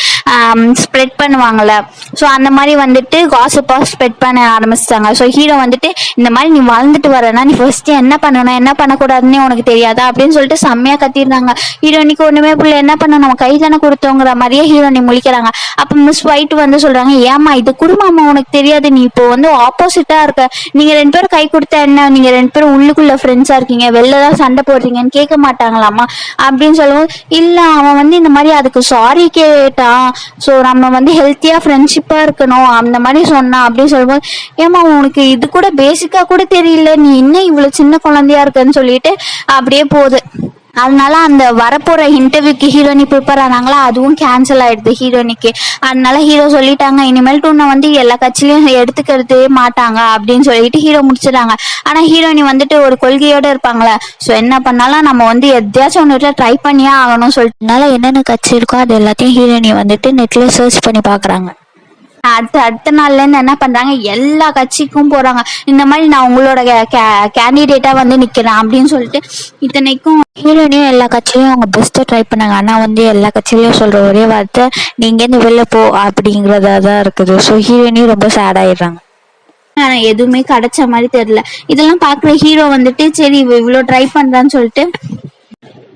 ஸ்ப்ரெட் பண்ணுவாங்கல்ல, ஸோ அந்த மாதிரி வந்துட்டு காசிப்பா ஸ்ப்ரெட் பண்ண ஆரம்பிச்சிட்டாங்க. ஸோ ஹீரோ வந்துட்டு இந்த மாதிரி நீ வாழ்ந்துட்டு வரனா நீ ஃபர்ஸ்ட் என்ன பண்ணணும் என்ன பண்ணக்கூடாதுன்னு உனக்கு தெரியாதா அப்படின்னு சொல்லிட்டு செம்மையா கத்திருந்தாங்க. ஹீரோனிக்கு ஒண்ணுமே புரியல, என்ன பண்ண நம்ம கை தானே கொடுத்தோங்கிற மாதிரியே ஹீரோனி முழிக்கிறாங்க. அப்ப மிஸ் ஒயிட் வந்து சொல்றாங்க, ஏமா இது குடும்பமா உனக்கு தெரியாது, நீ இப்போ வந்து ஆப்போசிட்டா இருக்க, நீங்க 2 பேரும் கை கொடுத்தா என்ன, நீங்க 2 பேரும் உள்ளுக்குள்ள ஃப்ரெண்ட்ஸா இருக்கீங்க, வெளிலதான் சண்டை போடுறீங்கன்னு கேட்க மாட்டாங்களாமா அப்படின்னு சொல்லுவோம். இல்ல அவன் வந்து இந்த மாதிரி அதுக்கு சாரி கேட்டான், ஸோ நம்ம வந்து ஹெல்த்தியா ஃப்ரெண்ட்ஷிப்பா இருக்கணும் அந்த மாதிரி சொன்னான் அப்படின்னு சொல்லும்போது, ஏமா உனக்கு இது கூட பேசிக்கா கூட தெரியல, நீ இன்னும் இவ்வளவு சின்ன குழந்தையா இருக்குன்னு சொல்லிட்டு அப்படியே போகுது. அதனால அந்த வரப்போற இன்டர்வியூக்கு ஹீரோனி ப்ரிப்பேர் ஆனாங்களா, அதுவும் கேன்சல் ஆயிடுது ஹீரோனிக்கு. அதனால ஹீரோ சொல்லிட்டாங்க, இனிமேல் உன்னை வந்து எல்லா கட்சியிலையும் எடுத்துக்கிறதே மாட்டாங்க அப்படின்னு சொல்லிட்டு ஹீரோ முடிச்சிட்டாங்க. ஆனா ஹீரோனி வந்துட்டு ஒரு கொள்கையோட இருப்பாங்களே, ஸோ என்ன பண்ணாலும் நம்ம வந்து எதையாச்சும் ஒன்று ட்ரை பண்ணியே ஆகணும்னு சொல்லிட்டு என்னென்ன கட்சி இருக்கோ அது எல்லாத்தையும் ஹீரோனி வந்துட்டு நெட்ல சர்ச் பண்ணி பாக்குறாங்க. அடுத்த நாள்ல இருந்து என்ன பண்றாங்க, எல்லா கட்சிக்கும் போறாங்க, இந்த மாதிரி நான் உங்களோட கேண்டிடேட்டா வந்து நிக்கிறேன் அப்படின்னு சொல்லிட்டு. இத்தனைக்கும் ஹீரோனியும் எல்லா கட்சியிலையும் அவங்க பெஸ்ட்டை ட்ரை பண்ணாங்க. ஆனா வந்து எல்லா கட்சியிலையும் சொல்ற ஒரே வார்த்தை நீங்க இருந்து வெளில போ அப்படிங்கிறதா தான் இருக்குது. ஸோ ஹீரோனியும் ரொம்ப சேட் ஆயிடுறாங்க. ஆனா எதுவுமே கிடைச்ச மாதிரி தெரியல. இதெல்லாம் பாக்குற ஹீரோ வந்துட்டு சரி இவ்வளவு ட்ரை பண்றான்னு சொல்லிட்டு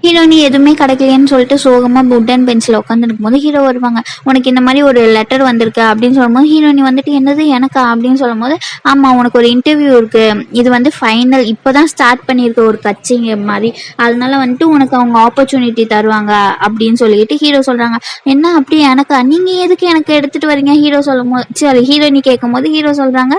ஹீரோனி எதுவுமே கிடைக்கலையேன்னு சொல்லிட்டு சோகமா வுடன் பெஞ்சில் உட்காந்துருக்கும் போது ஹீரோ வருவாங்க. உனக்கு இந்த மாதிரி ஒரு லெட்டர் வந்திருக்கு அப்படின்னு சொல்லும்போது ஹீரோனி வந்துட்டு என்னது எனக்கா அப்படின்னு சொல்லும் போது, ஆமா உனக்கு ஒரு இன்டர்வியூ இருக்கு, இது வந்து ஃபைனல் இப்போதான் ஸ்டார்ட் பண்ணியிருக்க ஒரு கட்சிங்க மாதிரி, அதனால வந்துட்டு உனக்கு அவங்க ஆப்பர்ச்சுனிட்டி தருவாங்க அப்படின்னு சொல்லிட்டு ஹீரோ சொல்றாங்க. என்ன அப்படி எனக்கா, நீங்க எதுக்கு எனக்கு எடுத்துட்டு வரீங்க ஹீரோ சொல்லும் போது, சரி ஹீரோனி கேட்கும் போது ஹீரோ சொல்றாங்க,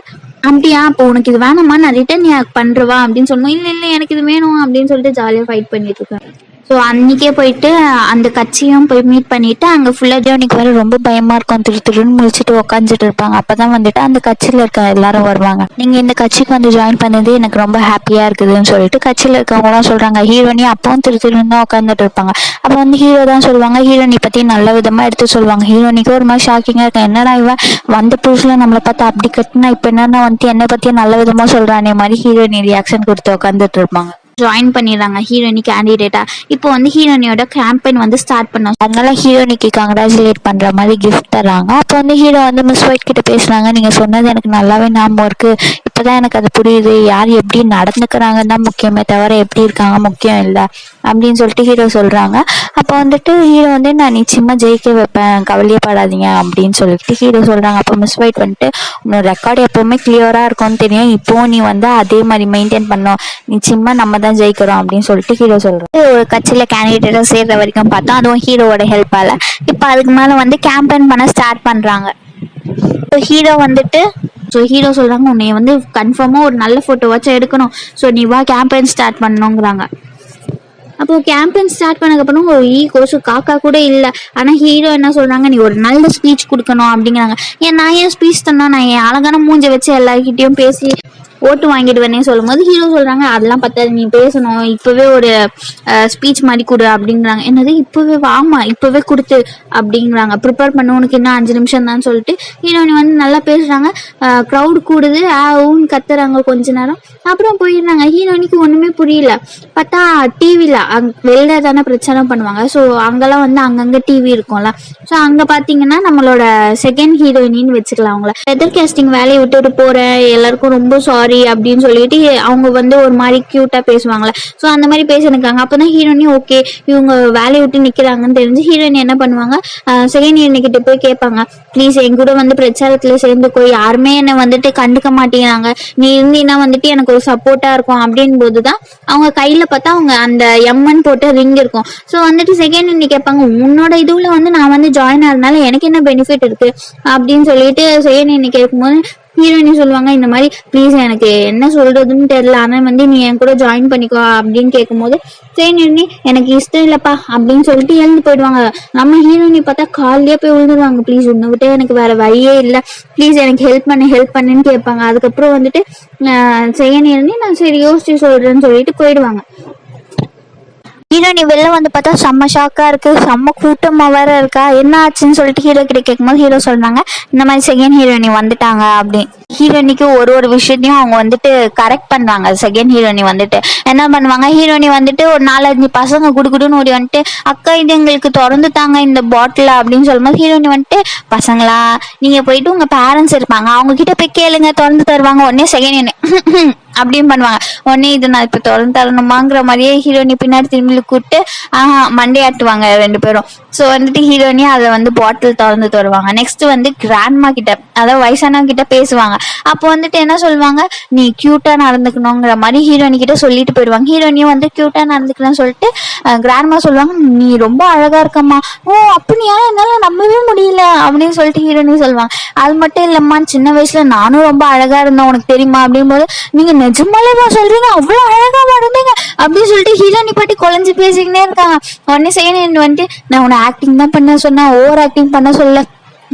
அப்படியா அப்போ உனக்கு இது வேணாமா நான் ரிட்டர்ன் பண்றவா அப்படின்னு சொல்லணும். இல்லை இல்லை எனக்கு இது வேணும் அப்படின்னு சொல்லிட்டு ஜாலியாக ஃபைட் பண்ணிட்டு இருக்கேன். ஸோ அன்னைக்கே போயிட்டு அந்த கட்சியும் போய் மீட் பண்ணிட்டு அங்கே ஃபுல்லாக ஜோனிக்கு வேற ரொம்ப பயமா இருக்கும், திருன்னு முழிச்சிட்டு உட்காந்துட்டு இருப்பாங்க. அப்பதான் வந்துட்டு அந்த கட்சியில இருக்க எல்லாரும் வருவாங்க. நீங்க இந்த கட்சிக்கு வந்து ஜாயின் பண்ணது எனக்கு ரொம்ப ஹாப்பியா இருக்குதுன்னு சொல்லிட்டு கட்சியில இருக்கவங்களாம் சொல்றாங்க. ஹீரோனி அப்பவும் திருன்னு தான் உட்காந்துட்டு இருப்பாங்க. அப்போ வந்து ஹீரோ தான் சொல்லுவாங்க, ஹீரோனி பத்தி நல்ல விதமா எடுத்து சொல்லுவாங்க. ஹீரோனிக்கு ஒரு மாதிரி ஷாக்கிங்கா இருக்கும், என்னடா இவன் வந்த புதுசுல நம்மளை பார்த்து அப்படி கட்டினா இப்ப என்னன்னா வந்து என்னை பத்தியும் நல்ல விதமா சொல்றானே மாதிரி ஹீரோனி ரியாக்ஷன் கொடுத்து உட்காந்துட்டு இருப்பாங்க. ஜாயின் பண்ணிடுறாங்க ஹீரோனி கேண்டிடேட்டா. இப்போ வந்து ஹீரோனியோட கேம்பெயின் வந்து ஸ்டார்ட் பண்ணோம். அதனால ஹீரோனிக்கு கங்க்ராச்சுலேட் பண்ற மாதிரி கிஃப்ட் தராங்க. அப்போ வந்து ஹீரோ வந்து மிஸ் ஒயிட் கிட்ட பேசுறாங்க, நீங்க சொன்னது எனக்கு நல்லாவே ஞாபகம் இருக்கு, இப்பதான் எனக்கு அது புரியுது, யார் எப்படி நடந்துக்கிறாங்கன்னு தான் முக்கியமே தவிர எப்படி இருக்காங்க முக்கியம் இல்லை அப்படின்னு சொல்லிட்டு ஹீரோ சொல்றாங்க. அப்போ வந்துட்டு ஹீரோ வந்து நான் நிச்சயமா ஜெயிக்க வைப்பேன் கவலையப்படாதீங்க அப்படின்னு சொல்லிட்டு ஹீரோ சொல்றாங்க. அப்போ மிஸ் ஒயிட் வந்துட்டு உன்னோட ரெக்கார்டு எப்பவுமே கிளியரா இருக்கும்னு தெரியும், இப்போ நீ வந்து அதே மாதிரி மெயின்டைன் பண்ணோம், நிச்சயமா நம்ம தான் ஜெயிக்கிறோம் அப்படின்னு சொல்லிட்டு ஹீரோ சொல்றாரு. ஒரு கட்சியில கேண்டிடேட்டா சேர்ற வரைக்கும் பார்த்தா அதுவும் ஹீரோவோட ஹெல்ப்பால இப்போ அதுக்கு மேல வந்து கேம்பெயின் பண்ண ஸ்டார்ட் பண்றாங்க. ஹீரோ வந்துட்டு ஹீரோ சொல்றாங்க, உன்னை வந்து கன்ஃபார்மா ஒரு நல்ல போட்டோவாச்சும் எடுக்கணும், ஸோ நீ வா கேம்பெயின் ஸ்டார்ட் பண்ணணுங்கிறாங்க. அப்போ கேம்பெயின் ஸ்டார்ட் பண்ணதுக்கப்புறம் ஒரு கொசு காக்கா கூட இல்லை. ஆனால் ஹீரோ என்ன சொல்றாங்க, நீ ஒரு நல்ல ஸ்பீச் கொடுக்கணும் அப்படிங்கிறாங்க. நான் ஏன் ஸ்பீச் தரணும், நான் என் அழகான மூஞ்ச வச்சு எல்லார்கிட்டையும் பேசி ஓட்டு வாங்கிடுவேனே சொல்லும்போது ஹீரோ சொல்றாங்க அதெல்லாம் பத்தாது, நீ பேசணும், இப்பவே ஒரு ஸ்பீச் மாதிரி கொடு அப்படிங்கிறாங்க. என்னது இப்பவே? வாமா இப்பவே கொடுத்து அப்படிங்கிறாங்க. ப்ரிப்பேர் பண்ண, உனக்கு என்ன 5 நிமிஷம் தான் சொல்லிட்டு ஹீரோயினி வந்து நல்லா பேசுறாங்க. க்ரௌடு கூடுது, ஊன்னு கத்துறாங்க கொஞ்ச நேரம், அப்புறம் போயிடுறாங்க. ஹீரோயினிக்கு ஒண்ணுமே புரியல. பார்த்தா டிவில வெளில தானே பிரச்சாரம் பண்ணுவாங்க. ஸோ அங்கெல்லாம் வந்து அங்கங்க டிவி இருக்கும்ல. ஸோ அங்க பாத்தீங்கன்னா நம்மளோட செகண்ட் ஹீரோயினின்னு வச்சுக்கலாம். அவங்கள வெதர் கேஸ்டிங் வேலையை விட்டுட்டு போறேன், எல்லாருக்கும் ரொம்ப சாரி அப்படின்னு சொல்லிட்டு அவங்க வந்து ஒரு மாதிரி கியூட்டா பேசுவாங்களே. ஸோ அந்த மாதிரி பேசிருக்காங்க. அப்பதான் ஹீரோயினி ஓகே இவங்க வேலையை விட்டு நிக்கிறாங்கன்னு தெரிஞ்சு ஹீரோயினி என்ன பண்ணுவாங்க, செகண்ட் ஹீரோயினி கிட்ட போய் கேட்பாங்க, ப்ளீஸ் என் கூட வந்து பிரச்சாரத்துல சேர்ந்துக்கோ, யாருமே என்னை வந்துட்டு கண்டுக்க மாட்டேங்கிறாங்க, நீ இருந்தீங்கன்னா வந்துட்டு எனக்கு ஒரு சப்போர்ட்டா இருக்கும் அப்படின்னு போதுதான் அவங்க கையில பார்த்தா அவங்க அந்த எம்என் போட்ட ரிங் இருக்கும். ஸோ வந்துட்டு செகண்ட் ஹீரோயினி கேட்பாங்க, உன்னோட இதுல வந்து நான் வந்து ஜாயின் ஆகிறதுனால எனக்கு என்ன பெனிஃபிட் இருக்கு அப்படின்னு சொல்லிட்டு செகண்ட் ஹீரோயினி கேட்கும்போது ஹீரோயினி சொல்லுவாங்க, இந்த மாதிரி ப்ளீஸ் எனக்கு என்ன சொல்றதுன்னு தெரியல, ஆனா வந்து நீ என் கூட ஜாயின் பண்ணிக்கோ அப்படின்னு கேட்கும்போது ஹீரோயினி எனக்கு இஷ்டம் இல்லப்பா அப்படின்னு சொல்லிட்டு எழுந்து போயிடுவாங்க. நம்ம ஹீரோயினி பார்த்தா காலையே போய் விழுந்துருவாங்க, ப்ளீஸ் உன்னை விட்டு எனக்கு வேற வழியே இல்லை, ப்ளீஸ் எனக்கு ஹெல்ப் பண்ணுன்னு கேட்பாங்க. அதுக்கப்புறம் வந்துட்டு செகண்ட் ஹீரோயினி நான் சரி யோசிச்சு சொல்றேன்னு சொல்லிட்டு போயிடுவாங்க. ஹீரோயினி வெளில வந்து பார்த்தா செம்ம ஷாக்கா இருக்கு, செம்ம கூட்டமா வேற இருக்கா, என்ன ஆச்சுன்னு சொல்லிட்டு ஹீரோ கிட்ட கேட்கும்போது ஹீரோ சொல்றாங்க, இந்த மாதிரி செகண்ட் ஹீரோயினி வந்துட்டாங்க அப்படின்னு. ஹீரோயினிக்கு ஒரு விஷயத்தையும் அவங்க வந்துட்டு கரெக்ட் பண்றாங்க. செகண்ட் ஹீரோயினி வந்துட்டு என்ன பண்ணுவாங்க, ஹீரோயினி வந்துட்டு ஒரு 4-5 பசங்க குடுக்குடுன்னு ஓடி வந்துட்டு, அக்கா இது எங்களுக்கு திறந்து தாங்க இந்த பாட்டில் அப்படின்னு சொல்லும்போது ஹீரோயினி வந்துட்டு, பசங்களா நீங்க போயிட்டு உங்க பேரண்ட்ஸ் இருப்பாங்க அவங்க கிட்ட போய் கேளுங்க திறந்து தருவாங்க. உடனே செகண்ட் ஹீரோயினி அப்படின்னு பண்ணுவாங்க. உடனே இது நான் இப்ப திறந்து தரணுமாங்கிற மாதிரியே ஹீரோயினி பின்னாடி திரும்பி கூப்பிட்டு மண்டையாட்டுவாங்க 2 பேரும். ஸோ வந்துட்டு ஹீரோயினி அதை வந்து பாட்டில் திறந்து தருவாங்க. நெக்ஸ்ட் வந்து கிராண்ட்மா கிட்ட, அதாவது வயசானவங்க கிட்ட பேசுவாங்க. அப்போ வந்துட்டு என்ன சொல்லுவாங்க, நீ கியூட்டா நடந்துக்கணுங்கிற மாதிரி ஹீரோயினி கிட்ட சொல்லிட்டு போயிடுவாங்க. ஹீரோயினியும் வந்து கியூட்டா நடந்துக்கணும்னு சொல்லிட்டு கிராண்ட்மா சொல்லுவாங்க, நீ ரொம்ப அழகா இருக்கம்மா. ஓ அப்படியா, என்னால நம்பவே முடியல அப்படின்னு சொல்லிட்டு ஹீரோயினி சொல்லுவாங்க. அது மட்டும் இல்லம்மா, சின்ன வயசுல நானும் ரொம்ப அழகா இருந்தேன் உனக்கு தெரியுமா அப்படிங்கும்போது, நீங்க நிஜமாலேவா சொல்றீங்க, அவ்வளவு அழகா இருந்தீங்க அப்படின்னு சொல்லிட்டு ஹீரோயினி பாட்டி குழஞ்சு பேசிக்கினே இருக்காங்க. உடனே செகண்ட் வந்துட்டு, நான் உன்னை ஆக்டிங் தான் பண்ண சொன்னேன், ஓவர் ஆக்டிங் பண்ண சொல்ல,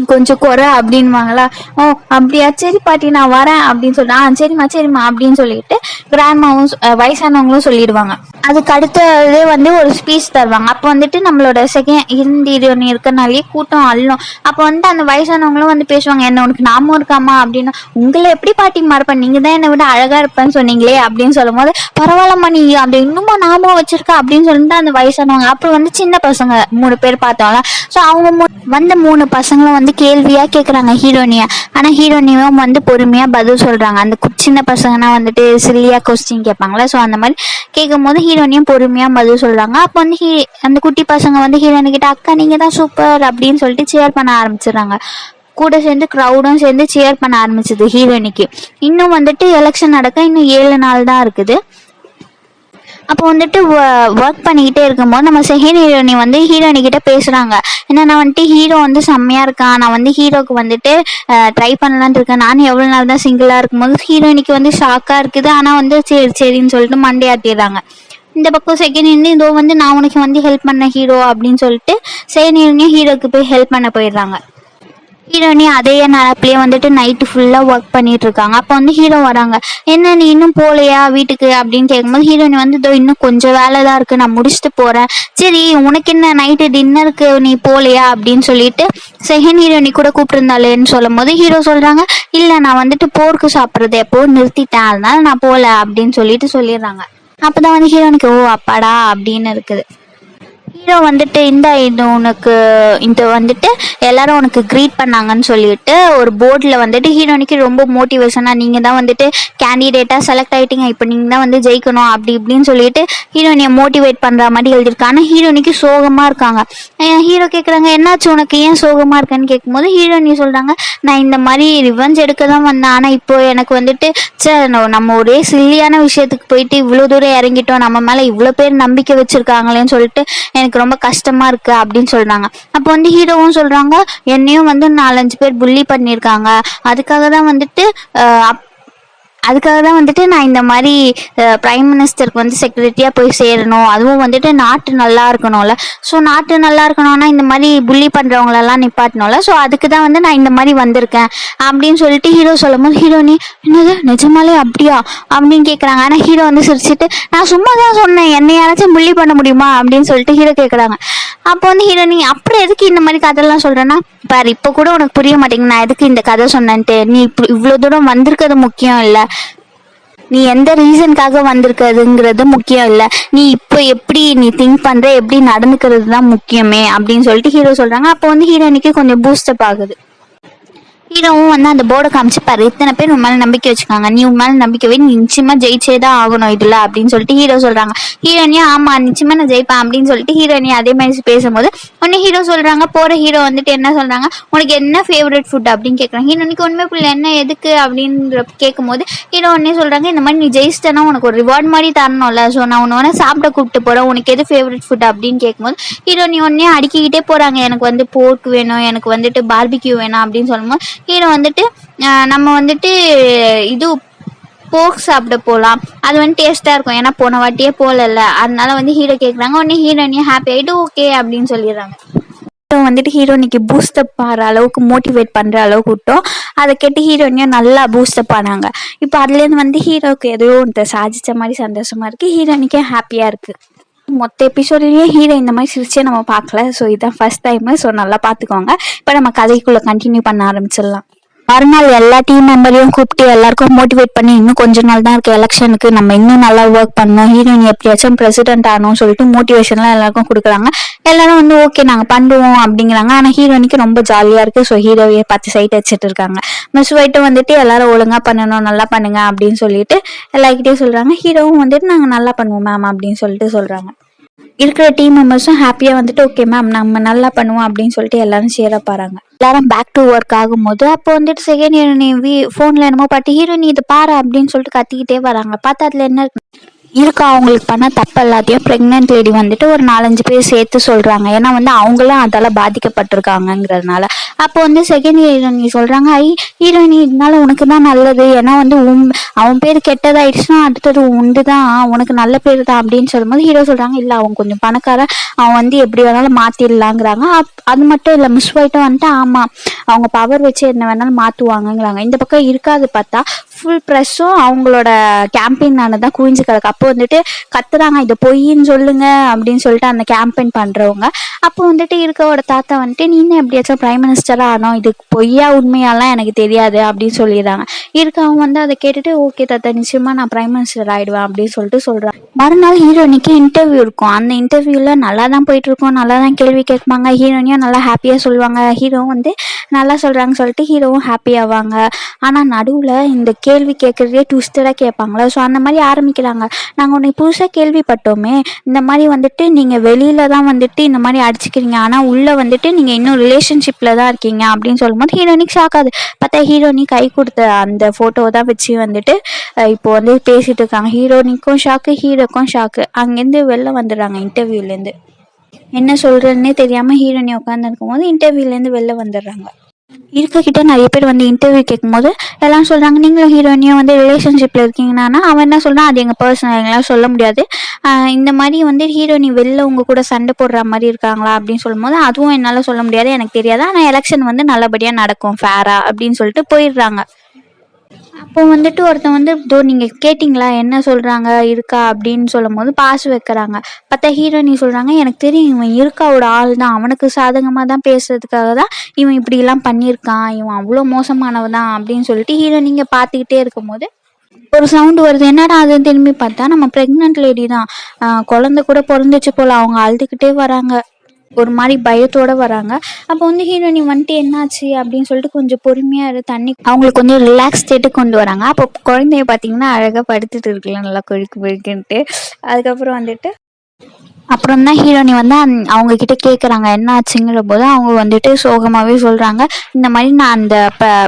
கொஞ்சம் குறை அப்படின்வாங்களா. ஓ அப்படியா, சரி பாட்டி நான் வரேன் அப்படின்னு சொல்லிட்டு, சரிம்மா அப்படின்னு சொல்லிட்டு கிராண்ட்மாவும் வயசானவங்களும் சொல்லிடுவாங்க. அதுக்கு அடுத்ததே வந்து ஒரு ஸ்பீச் தருவாங்க. அப்போ வந்துட்டு நம்மளோட செகண்ட் ஹீரோயினி இருக்கனாலே கூட்டம் அள்ளும். அப்போ வந்து அந்த வயசானவங்களும் வந்து பேசுவாங்க, என்ன உனக்கு நாமும் இருக்காமா அப்படின்னு. உங்களை எப்படி பாட்டி மறப்பேன், நீங்க தான் என்னை விட அழகா இருப்பேன்னு சொன்னீங்களே அப்படின்னு சொல்லும் போது, பரவாயில்லம்மா நீ அப்படி இன்னுமா நாமும் வச்சிருக்கா அப்படின்னு சொல்லிட்டு அந்த வயசானவங்க. அப்புறம் வந்து சின்ன பசங்க 3 பேர் பார்த்தோம்ல. ஸோ அவங்க வந்த 3 பசங்களும் வந்து கேள்வியா கேட்குறாங்க ஹீரோயினியா. ஆனா ஹீரோயினியும் வந்து பொறுமையா பதில் சொல்றாங்க. அந்த சின்ன பசங்கன்னா வந்துட்டு சில்லியா கொஸ்டின் கேட்பாங்களா. ஸோ அந்த மாதிரி கேட்கும் போது ஹீரோயினியும் பொறுமையா பதில் சொல்றாங்க. அப்போ வந்து அந்த குட்டி பசங்க வந்து ஹீரோயினி கிட்ட, அக்கா நீங்க தான் சூப்பர் அப்படின்னு சொல்லிட்டு சேர் பண்ண ஆரம்பிச்சிடுறாங்க. கூட சேர்ந்து க்ரௌடும் சேர்ந்து சேர் பண்ண ஆரம்பிச்சது ஹீரோயினிக்கு. இன்னும் வந்துட்டு எலெக்ஷன் நடக்க இன்னும் 7 நாள் தான் இருக்குது. அப்போ வந்துட்டு ஒர்க் பண்ணிக்கிட்டே இருக்கும்போது நம்ம செகண்ட் ஹீரோயினி வந்து ஹீரோயினி கிட்ட பேசுறாங்க. என்னன்னா வந்துட்டு ஹீரோ வந்து செம்மையா இருக்கான், நான் வந்து ஹீரோக்கு வந்துட்டு ட்ரை பண்ணலான்ட்டு இருக்கேன், நானும் எவ்வளவு நாள் தான் சிங்கிளா இருக்கும்போது ஹீரோயினிக்கு வந்து ஷாக்கா இருக்குது. ஆனா வந்து சரின்னு சொல்லிட்டு மண்டையாட்டிடுறாங்க. இந்த பக்கம் செகண்ட் ஹீரோயினி இதோ வந்து நான் உனக்கு வந்து ஹெல்ப் பண்ண ஹீரோ அப்படின்னு சொல்லிட்டு செகண்ட் ஹீரோயினியும் ஹீரோக்கு போய் ஹெல்ப் பண்ண போயிடுறாங்க. ஹீரோயினி அதே நினப்பிலேயே வந்துட்டு நைட்டு ஃபுல்லாக ஒர்க் பண்ணிட்டு இருக்காங்க. அப்போ வந்து ஹீரோ வராங்க, என்ன நீ இன்னும் போகலையா வீட்டுக்கு அப்படின்னு கேட்கும்போது ஹீரோயினி வந்து இதோ இன்னும் கொஞ்சம் வேலை தான் இருக்கு, நான் முடிச்சுட்டு போறேன், சரி உனக்கு என்ன நைட்டு டின்னருக்கு நீ போகலையா அப்படின்னு சொல்லிட்டு செகண்ட் ஹீரோயினி கூட கூப்பிட்டுருந்தாலேன்னு சொல்லும் போது ஹீரோ சொல்றாங்க, இல்லை நான் வந்துட்டு போர்க்கு சாப்பிட்றது எப்போ நிறுத்திட்டேன், அதனால நான் போகல அப்படின்னு சொல்லிடுறாங்க. அப்போதான் வந்து ஹீரோயினிக்கு ஓ அப்பாடா அப்படின்னு இருக்குது. ஹீரோ வந்துட்டு இது உனக்கு இந்த வந்துட்டு எல்லாரும் உனக்கு க்ரீட் பண்ணாங்கன்னு சொல்லிட்டு ஒரு போர்டில் வந்துட்டு ஹீரோனிக்கு ரொம்ப மோட்டிவேஷனா, நீங்கள் தான் வந்துட்டு கேண்டிடேட்டாக செலக்ட் ஆகிட்டீங்க, இப்போ நீங்கள் தான் வந்து ஜெயிக்கணும் அப்படி இப்படின்னு சொல்லிட்டு ஹீரோனியை மோட்டிவேட் பண்ணுற மாதிரி எழுதியிருக்காங்க. ஆனால் ஹீரோனிக்கு சோகமாக இருக்காங்க. ஹீரோ கேட்குறாங்க, என்னாச்சு உனக்கு, ஏன் சோகமாக இருக்கேன்னு கேட்கும்போது ஹீரோனி சொல்கிறாங்க, நான் இந்த மாதிரி ரிவெஞ்ச் எடுக்க தான் வந்தேன், ஆனால் இப்போ எனக்கு வந்துட்டு நம்ம ஒரே சில்லியான விஷயத்துக்கு போயிட்டு இவ்வளோ தூரம் இறங்கிட்டோம், நம்ம மேலே இவ்வளோ பேர் நம்பிக்கை வச்சுருக்காங்களேன்னு சொல்லிட்டு எனக்கு ரொம்ப கஷ்டமா இருக்கு அப்படின்னு சொல்றாங்க. அப்போ வந்து ஹீரோவும் சொல்றாங்க, என்னையும் வந்து 4-5 பேர் புள்ளி பண்ணியிருக்காங்க, அதுக்காக தான் வந்துட்டு அதுக்காக தான் வந்துட்டு நான் இந்த மாதிரி பிரைம் மினிஸ்டருக்கு வந்து செக்ரட்டரியாக போய் சேரணும், அதுவும் வந்துட்டு நாட்டு நல்லா இருக்கணும்ல. ஸோ நாட்டு நல்லா இருக்கணும்னா இந்த மாதிரி புள்ளி பண்ணுறவங்களெல்லாம் நிப்பாட்டணும்ல. ஸோ அதுக்கு தான் வந்து நான் இந்த மாதிரி வந்திருக்கேன் அப்படின்னு சொல்லிட்டு ஹீரோ சொல்லும் போது ஹீரோனி என்னது நிஜமாலே அப்படியா அப்படின்னு கேட்குறாங்க. ஆனால் ஹீரோ வந்து சிரிச்சிட்டு நான் சும்மா தான் சொன்னேன், என்னை யாராச்சும் புள்ளி பண்ண முடியுமா அப்படின்னு சொல்லிட்டு ஹீரோ கேட்குறாங்க. அப்போ வந்து ஹீரோனி அப்புறம் எதுக்கு இந்த மாதிரி கதைலாம் சொல்கிறேன்னா, பாரு இப்போ கூட உனக்கு புரிய மாட்டேங்குது நான் எதுக்கு இந்த கதை சொன்னேன்ட்டு. நீ இப்படி இவ்வளோ தூரம் வந்திருக்கிறது முக்கியம் இல்லை, நீ எந்த ரீசனுக்காக வந்திருக்கிறதுங்கிறது முக்கியம் இல்லை, நீ இப்போ எப்படி நீ திங்க் பண்ற எப்படி நடந்துக்கிறது தான் முக்கியமே அப்படின்னு சொல்லிட்டு ஹீரோ சொல்றாங்க. அப்போ வந்து ஹீரோனிக்கு கொஞ்சம் பூஸ்டப் ஆகுது. ஹீரோவும் வந்து அந்த போர்டை காமிச்சுப்பாரு, இத்தனை பேர் உன் மேல நம்பிக்கை வச்சுக்காங்க, நீ உன் மேல நம்பிக்கை வை, நீ நிச்சயமா ஜெயிச்சே தான் ஆகணும் இதுல அப்படின்னு சொல்லிட்டு ஹீரோ சொல்றாங்க. ஹீரோனியா ஆமா நிச்சயமா நான் ஜெயிப்பேன் அப்படின்னு சொல்லிட்டு ஹீரோனி அதே மாதிரி பேசும்போது உடனே ஹீரோ சொல்றாங்க, போற ஹீரோ வந்துட்டு என்ன சொல்றாங்க, உனக்கு என்ன ஃபேவரட் ஃபுட் அப்படின்னு கேட்குறாங்க. ஹீரோனிக்கு ஒண்ணுமே புரியல, என்ன எதுக்கு அப்படின்னு கேட்கும்போது ஹீரோ உடனே சொல்றாங்க, இந்த மாதிரி நீ ஜெயிச்சிட்டேன்னா உனக்கு ஒரு ரிவார்ட் மாதிரி தரணும்ல, ஸோ நான் உன்னை சாப்பிட கூப்பிட்டு போறேன், உனக்கு எது ஃபேவரட் ஃபுட் அப்படின்னு கேட்கும்போது ஹீரோனி உடனே அடுக்கிக்கிட்டே போறாங்க, எனக்கு வந்து போர்க் வேணும், எனக்கு வந்துட்டு பார்பிக்யூ வேணும் அப்படின்னு சொல்லும்போது ஹீரோ வந்துட்டு நம்ம வந்துட்டு இது போக் சாப்பிட போகலாம், அது வந்து டேஸ்ட்டாக இருக்கும், ஏன்னா போன வாட்டியே போகல, அதனால வந்து ஹீரோ கேட்குறாங்க. உடனே ஹீரோனியும் ஹாப்பி ஆகிட்டு ஓகே அப்படின்னு சொல்லிடுறாங்க. ஹீரோ வந்துட்டு ஹீரோனிக்கு பூஸ்டப் ஆகிற அளவுக்கு மோட்டிவேட் பண்ணுற அளவுக்கு விட்டோம். அதை கேட்டு ஹீரோனியும் நல்லா பூஸ்டப் ஆனாங்க. இப்போ அதுலேருந்து வந்து ஹீரோவுக்கு ஏதோ ஒன்று சாதிச்ச மாதிரி சந்தோஷமா இருக்குது, ஹீரோனிக்கே ஹாப்பியாக இருக்குது. மொத்த எபிசோட்லேயே ஹீரோ இந்த மாதிரி சிரிச்சே நம்ம பார்க்கல. ஸோ இதுதான் ஃபர்ஸ்ட் டைமு. ஸோ நல்லா பார்த்துக்கோங்க. இப்போ நம்ம கதைக்குள்ளே கண்டினியூ பண்ண ஆரம்பிச்சிடலாம். மறுநாள் எல்லா டீம் மெம்பரையும் கூப்பிட்டு எல்லாருக்கும் மோட்டிவேட் பண்ணி இன்னும் கொஞ்ச நாள் தான் இருக்குது எலெக்ஷனுக்கு, நம்ம இன்னும் நல்லா ஒர்க் பண்ணணும், ஹீரோயின் எப்படியாச்சும் பிரசிடென்ட் ஆகணும்னு சொல்லிட்டு மோட்டிவேஷன்லாம் எல்லாருக்கும் கொடுக்குறாங்க. எல்லாரும் வந்து ஓகே நாங்கள் பண்ணுவோம் அப்படிங்கிறாங்க. ஆனால் ஹீரோயினுக்கு ரொம்ப ஜாலியாக இருக்குது. ஸோ ஹீரோவையே பார்த்து சைட் வச்சுட்டு இருக்காங்க. மிஸ் ஒயிட்டும் வந்துட்டு எல்லாரும் ஒழுங்காக பண்ணணும், நல்லா பண்ணுங்க அப்படின்னு சொல்லிட்டு எல்லாருக்கிட்டையும் சொல்கிறாங்க. ஹீரோவும் வந்துட்டு நாங்கள் நல்லா பண்ணுவோம் மேம் அப்படின்னு சொல்லிட்டு சொல்கிறாங்க. இருக்கிற டீம் மெம்பர்ஸும் ஹாப்பியாக வந்துட்டு ஓகே மேம் நம்ம நல்லா பண்ணுவோம் அப்படின்னு சொல்லிட்டு எல்லாரும் சேர பாருங்க. எல்லாரும் பேக் டு ஒர்க் ஆகும்போது அப்போ வந்துட்டு செகண்ட் ஹீரோனி ஃபோனில் என்னமோ பாட்டு ஹீரோனி இது பாரு அப்படின்னு சொல்லிட்டு கத்திக்கிட்டே வராங்க. பார்த்தா அதில் என்ன இருக்கா அவங்களுக்கு பண்ண தப்பு எல்லாத்தையும் ப்ரெக்னென்ட் லேடி வந்துட்டு ஒரு 4-5 பேர் சேர்த்து சொல்கிறாங்க. ஏன்னா வந்து அவங்களும் அதால் பாதிக்கப்பட்டிருக்காங்கங்கிறதுனால. அப்போ வந்து செகண்ட் ஹீரோயினி சொல்கிறாங்க, ஹீரோயினி இதனால உனக்கு தான் நல்லது, ஏன்னா வந்து அவன் பேர் கெட்டதாயிடுச்சுன்னா அடுத்தது உண்டு தான், உனக்கு நல்ல பேர் தான் அப்படின்னு சொல்லும்போது ஹீரோ சொல்கிறாங்க, இல்லை அவன் கொஞ்சம் பணக்காரன், அவன் வந்து எப்படி வேணாலும் மாற்றிடலாங்கிறாங்க. அது மட்டும் இல்லை மிஸ் ஒயிட்டும் வந்துட்டு ஆமாம் அவங்க பவர் வச்சு என்ன வேணாலும் மாற்றுவாங்கங்கிறாங்க. இந்த பக்கம் இருக்காது பார்த்தா ஃபுல் ப்ரெஸ்ஸும் அவங்களோட கேம்பெயினான தான் குவிஞ்சு கிடக்கு. அப்போ வந்துட்டு கத்துறாங்க இதை பொய்ன்னு சொல்லுங்க அப்படின்னு சொல்லிட்டு அந்த கேம்பெயின் பண்ணுறவங்க. அப்போ வந்துட்டு இருக்கவோட தாத்தா வந்துட்டு நீ என்ன எப்படியாச்சும் பிரைம் மினிஸ்டராக ஆனோம், இது பொய்யா உண்மையாலாம் எனக்கு தெரியாது அப்படின்னு சொல்லிடுறாங்க. இருக்கவங்க வந்து அதை கேட்டுட்டு ஓகே தாத்தா நிச்சயமா நான் பிரைம் மினிஸ்டர் ஆயிடுவேன் அப்படின்னு சொல்லிட்டு சொல்கிறாங்க. மறுநாள் ஹீரோனிக்கு இன்டர்வியூ இருக்கும். அந்த இன்டர்வியூவில் நல்லா தான் போயிட்டு இருக்கும், நல்லா தான் கேள்வி கேட்பாங்க, ஹீரோனியும் நல்லா ஹாப்பியாக சொல்லுவாங்க, ஹீரோவும் வந்து நல்லா சொல்கிறாங்கன்னு சொல்லிட்டு ஹீரோவும் ஹாப்பி ஆவாங்க. ஆனால் நடுவில் இந்த கேள்வி கேட்குறதே ட்விஸ்டடாக கேட்பாங்களா. ஸோ அந்த மாதிரி ஆரம்பிக்கிறாங்க, நாங்கள் உன்னை புதுசாக கேள்விப்பட்டோமே, இந்த மாதிரி வந்துட்டு நீங்கள் வெளியில தான் வந்துட்டு இந்த மாதிரி அடிச்சுக்கிறீங்க, ஆனால் உள்ளே வந்துட்டு நீங்கள் இன்னும் ரிலேஷன்ஷிப்பில் தான் இருக்கீங்க அப்படின்னு சொல்லும்போது ஹீரோனிக்கு ஷாக் ஆகுது. பார்த்தா ஹீரோனி கை கொடுத்த அந்த ஃபோட்டோவை தான் வச்சு வந்துட்டு இப்போ வந்து பேசிகிட்டு இருக்காங்க. ஹீரோனிக்கும் ஷாக்கு, ஹீரோக்கும் ஷாக்கு. அங்கேருந்து வெளில வந்துடுறாங்க இன்டர்வியூலேருந்து. என்ன சொல்கிறதுன்னே தெரியாமல் ஹீரோனி உட்காந்துருக்கும் போது இன்டர்வியூலேருந்து வெளில வந்துடுறாங்க. இருக்கக்கிட்ட நிறைய பேர் வந்து இன்டர்வியூ கேட்கும்போது எல்லாம் சொல்கிறாங்க நீங்களும் ஹீரோயினியும் வந்து ரிலேஷன்ஷிப்பில் இருக்கீங்கன்னா அவன் என்ன சொல்கிறான், அது எங்கள் பர்சனல், எங்களால் சொல்ல முடியாது, இந்த மாதிரி வந்து ஹீரோயினி வெளில உங்கள் கூட சண்டை போடுற மாதிரி இருக்காங்களா அப்படின்னு சொல்லும்போது அதுவும் என்னால் சொல்ல முடியாது, எனக்கு தெரியாது, ஆனால் எலெக்ஷன் வந்து நல்லபடியாக நடக்கும் ஃபேராக அப்படின்னு சொல்லிட்டு போயிடுறாங்க. அப்போ வந்துட்டு ஒருத்தன் வந்து இதோ நீங்கள் கேட்டிங்களா என்ன சொல்கிறாங்க இருக்கா அப்படின்னு சொல்லும் போது பாஸ் வைக்கிறாங்க. பார்த்தா ஹீரோயினி சொல்கிறாங்க எனக்கு தெரியும் இவன் இருக்காவோட ஆள் தான், அவனுக்கு சாதகமாக தான் பேசுறதுக்காக தான் இவன் இப்படிலாம் பண்ணியிருக்கான், இவன் அவ்வளோ மோசமானவ தான் அப்படின்னு சொல்லிட்டு ஹீரோயினிங்க பார்த்துக்கிட்டே இருக்கும்போது ஒரு சவுண்டு வருது. என்னடா அதுன்னு திரும்பி பார்த்தா நம்ம ப்ரெக்னென்ட் லேடி தான், குழந்தை கூட பிறந்துச்சு போல், அவங்க அழுதுகிட்டே வராங்க, ஒரு மாதிரி பயத்தோட வராங்க. அப்போ வந்து ஹீரோயினி வந்துட்டு என்னாச்சு அப்படின்னு சொல்லிட்டு கொஞ்சம் பொறுமையாக தண்ணி அவங்களுக்கு கொஞ்சம் ரிலாக்ஸ் ஸ்டேட்டு கொண்டு வராங்க. அப்போ குழந்தைய பார்த்தீங்கன்னா அழகாக படுத்துட்டு இருக்குல்ல நல்லா கொழுக்கு கொழுக்குன்ட்டு. அதுக்கப்புறம் வந்துட்டு அப்புறம் தான் ஹீரோனி வந்து அவங்க கிட்ட கேட்குறாங்க என்ன ஆச்சுங்கிற போது அவங்க வந்துட்டு சோகமாகவே சொல்கிறாங்க, இந்த மாதிரி நான் அந்த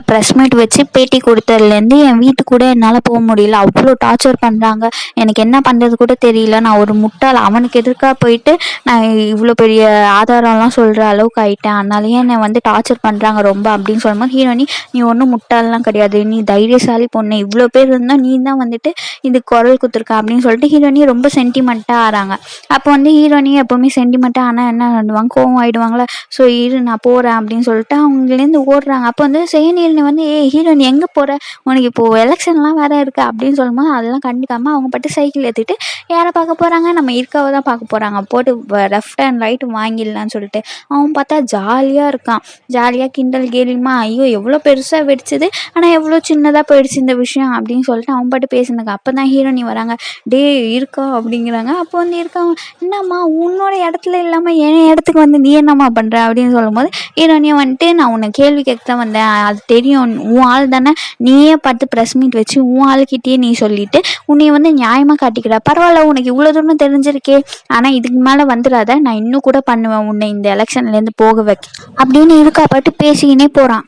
ப்ரெஸ் மீட் வச்சு பேட்டி கொடுத்ததுலேருந்து என் வீட்டுக்கு கூட என்னால் போக முடியல, அவ்வளோ டார்ச்சர் பண்ணுறாங்க, எனக்கு என்ன பண்ணுறது கூட தெரியல, நான் ஒரு முட்டாள், அவனுக்கு எதிர்க்காக போயிட்டு நான் இவ்வளோ பெரிய ஆதாரம்லாம் சொல்கிற அளவுக்கு ஆயிட்டேன், அதனாலேயே என்னை வந்து டார்ச்சர் பண்ணுறாங்க ரொம்ப அப்படின்னு சொல்லும்போது ஹீரோனி, நீ ஒன்றும் முட்டாள்லாம் கிடையாது, நீ தைரியசாலி பொண்ணு, இவ்வளோ பேர் இருந்தால் நீ தான் வந்துட்டு இது குரல் குத்துருக்க அப்படின்னு சொல்லிட்டு ஹீரோனி ரொம்ப சென்டிமெண்ட்டாக ஆகிறாங்க. அப்போ வந்து ஹீரோனி எப்போவுமே சென்டிமெண்ட்டாக ஆனால் என்ன பண்ணுவாங்க, கோவம் ஆகிடுவாங்களா, ஸோ இரு நான் போகிறேன் அப்படின்னு சொல்லிட்டு அவங்களேருந்து ஓடுறாங்க. அப்போ வந்து செயனீர்னி வந்து ஹீரோனி எங்கே போகிற, உனக்கு இப்போது எலெக்ஷன்லாம் வேறு இருக்குது அப்படின்னு சொல்லும்போது அதெல்லாம் கண்டுக்காமல் அவங்க பாட்டு சைக்கிள் ஏற்றிட்டு யாரை பார்க்க போகிறாங்க, நம்ம இருக்காவை தான் பார்க்க போகிறாங்க, போட்டு லெஃப்ட் அண்ட் ரைட் வாங்கிடலான்னு சொல்லிட்டு அவன் பார்த்தா ஜாலியாக இருக்கான், ஜாலியாக கிண்டல் கேலிமா, ஐயோ எவ்வளோ பெருசாக வெடிச்சது ஆனால் எவ்வளோ சின்னதாக போயிடுச்சு இந்த விஷயம் அப்படின்னு சொல்லிட்டு அவன் பாட்டு பேசினாங்க. அப்போ தான் ஹீரோனி வராங்க, டே இருக்கா அப்படிங்கிறாங்க. அப்போ வந்து இருக்கா, என்னம்மா உன்னோட இடத்துல இல்லாமல் என் இடத்துக்கு வந்து நீ என்னம்மா பண்ணுற அப்படின்னு சொல்லும்போது ஹீரோனியை வந்துட்டு, நான் உன்னை கேள்வி கேட்க தான் வந்தேன், அது தெரியும் உன் ஆள் தானே, நீயே பார்த்து ப்ரெஸ் மீட் வச்சு உன் ஆள்கிட்டயே நீ சொல்லிட்டு உன்னைய வந்து நியாயமாக காட்டிக்கிற, பரவாயில்ல உனக்கு இவ்வளோ தூரம் தெரிஞ்சிருக்கே, ஆனால் இதுக்கு மேலே வந்துடாத, நான் இன்னும் கூட பண்ணுவேன் உன்னை இந்த எலெக்ஷன்லேருந்து போக வைக்க அப்படின்னு இருக்கா பாட்டு பேசிக்கினே போகிறான்.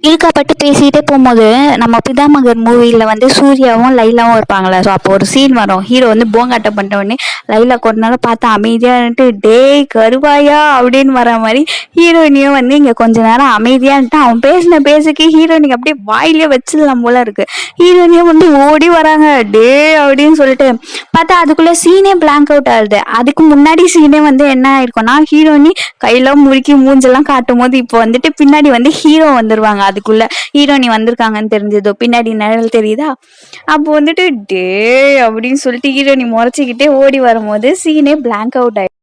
இருக்கப்பட்டு பேசிகிட்டே போகும்போது நம்ம பிதாமகர் மூவியில் வந்து சூர்யாவும் லைலாவும் இருப்பாங்களே, ஸோ அப்போ ஒரு சீன் வரும், ஹீரோ வந்து போங்காட்டம் பண்ண உடனே லைலா கொஞ்ச நேரம் பார்த்தா அமைதியான்ட்டு டேய் கருவாயா அப்படின்னு வர மாதிரி ஹீரோயினியும் வந்து இங்கே கொஞ்ச நேரம் அமைதியான்ட்டு அவன் பேசின பேசுக்கு ஹீரோயினிக்கு அப்படியே வாயிலே வச்சிடலாம் போல இருக்கு. ஹீரோயினியும் வந்து ஓடி வராங்க டே அப்படின்னு சொல்லிட்டு பார்த்தா அதுக்குள்ளே சீனே பிளாங்க் அவுட் ஆகுது. அதுக்கு முன்னாடி சீனே வந்து என்ன ஆயிருக்கும்னா, ஹீரோயினி கையெல்லாம் முறுக்கி மூஞ்செல்லாம் காட்டும் போது இப்போ வந்துட்டு பின்னாடி வந்து ஹீரோ வந்துருவாங்க, அதுக்குள்ள ஹீரோனி வந்திருக்காங்கன்னு தெரிஞ்சதோ பின்னாடி நிழல் தெரியுதா, அப்போ வந்துட்டு டே அப்படின்னு சொல்லிட்டு ஹீரோனி முறைச்சிக்கிட்டே ஓடி வரும்போது சீனே பிளாங்க் அவுட் ஆயிடும்.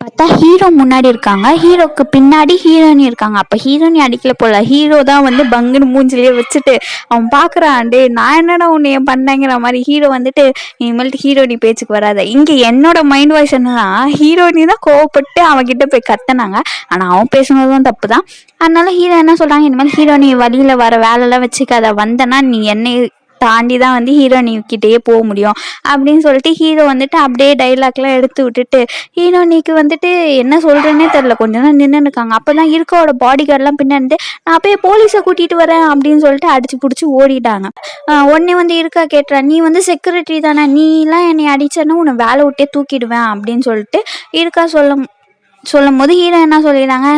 பார்த்தா ஹீரோ முன்னாடி இருக்காங்க, ஹீரோக்கு பின்னாடி ஹீரோயினி இருக்காங்க. அப்போ ஹீரோயினி அடிக்கல போல, ஹீரோ தான் வந்து பங்குன்னு மூஞ்சிலேயே வச்சுட்டு அவன் பார்க்குறான், டே நான் என்னடா உன்னை ஏன் பண்ணேங்கிற மாதிரி. ஹீரோ வந்துட்டு இனிமேல்ட்டு ஹீரோயினி பேச்சுக்கு வராத. இங்கே என்னோட மைண்ட் வாய்ஸ் என்னன்னா, ஹீரோயினி தான் கோவப்பட்டு அவன்கிட்ட போய் கத்தினாங்க, ஆனால் அவன் பேசுனதும் தப்பு தான். அதனால ஹீரோ என்ன சொல்கிறாங்க, இனிமேல் ஹீரோயினி வழியில் வர வேலைலாம் வச்சுக்காத, வந்தனா நீ என்னை தாண்டி தான் வந்து ஹீரோனிக்கிட்டேயே போக முடியும் அப்படின்னு சொல்லிட்டு ஹீரோ வந்துட்டு அப்படியே டைலாக்லாம் எடுத்து விட்டுட்டு ஹீரோனிக்கு வந்துட்டு என்ன சொல்கிறேன்னே தெரில, கொஞ்ச நேரம் நின்று இருக்காங்க. அப்போ தான் இருக்கோட பாடி கார்டெலாம் பின்னாடி நான் போய் போலீஸை கூட்டிகிட்டு வரேன் அப்படின்னு சொல்லிட்டு அடிச்சு பிடிச்சி ஓடிட்டாங்க. உடனே வந்து இருக்கா கேட்டுறா, நீ வந்து செக்யூரிட்டி தானே, நீலாம் என்னை அடிச்சேன்னா உன்னை வேலை விட்டே தூக்கிடுவேன் அப்படின்னு சொல்லிட்டு இருக்கா சொல்லும் போது ஹீரோ என்ன சொல்லிடுறாங்க,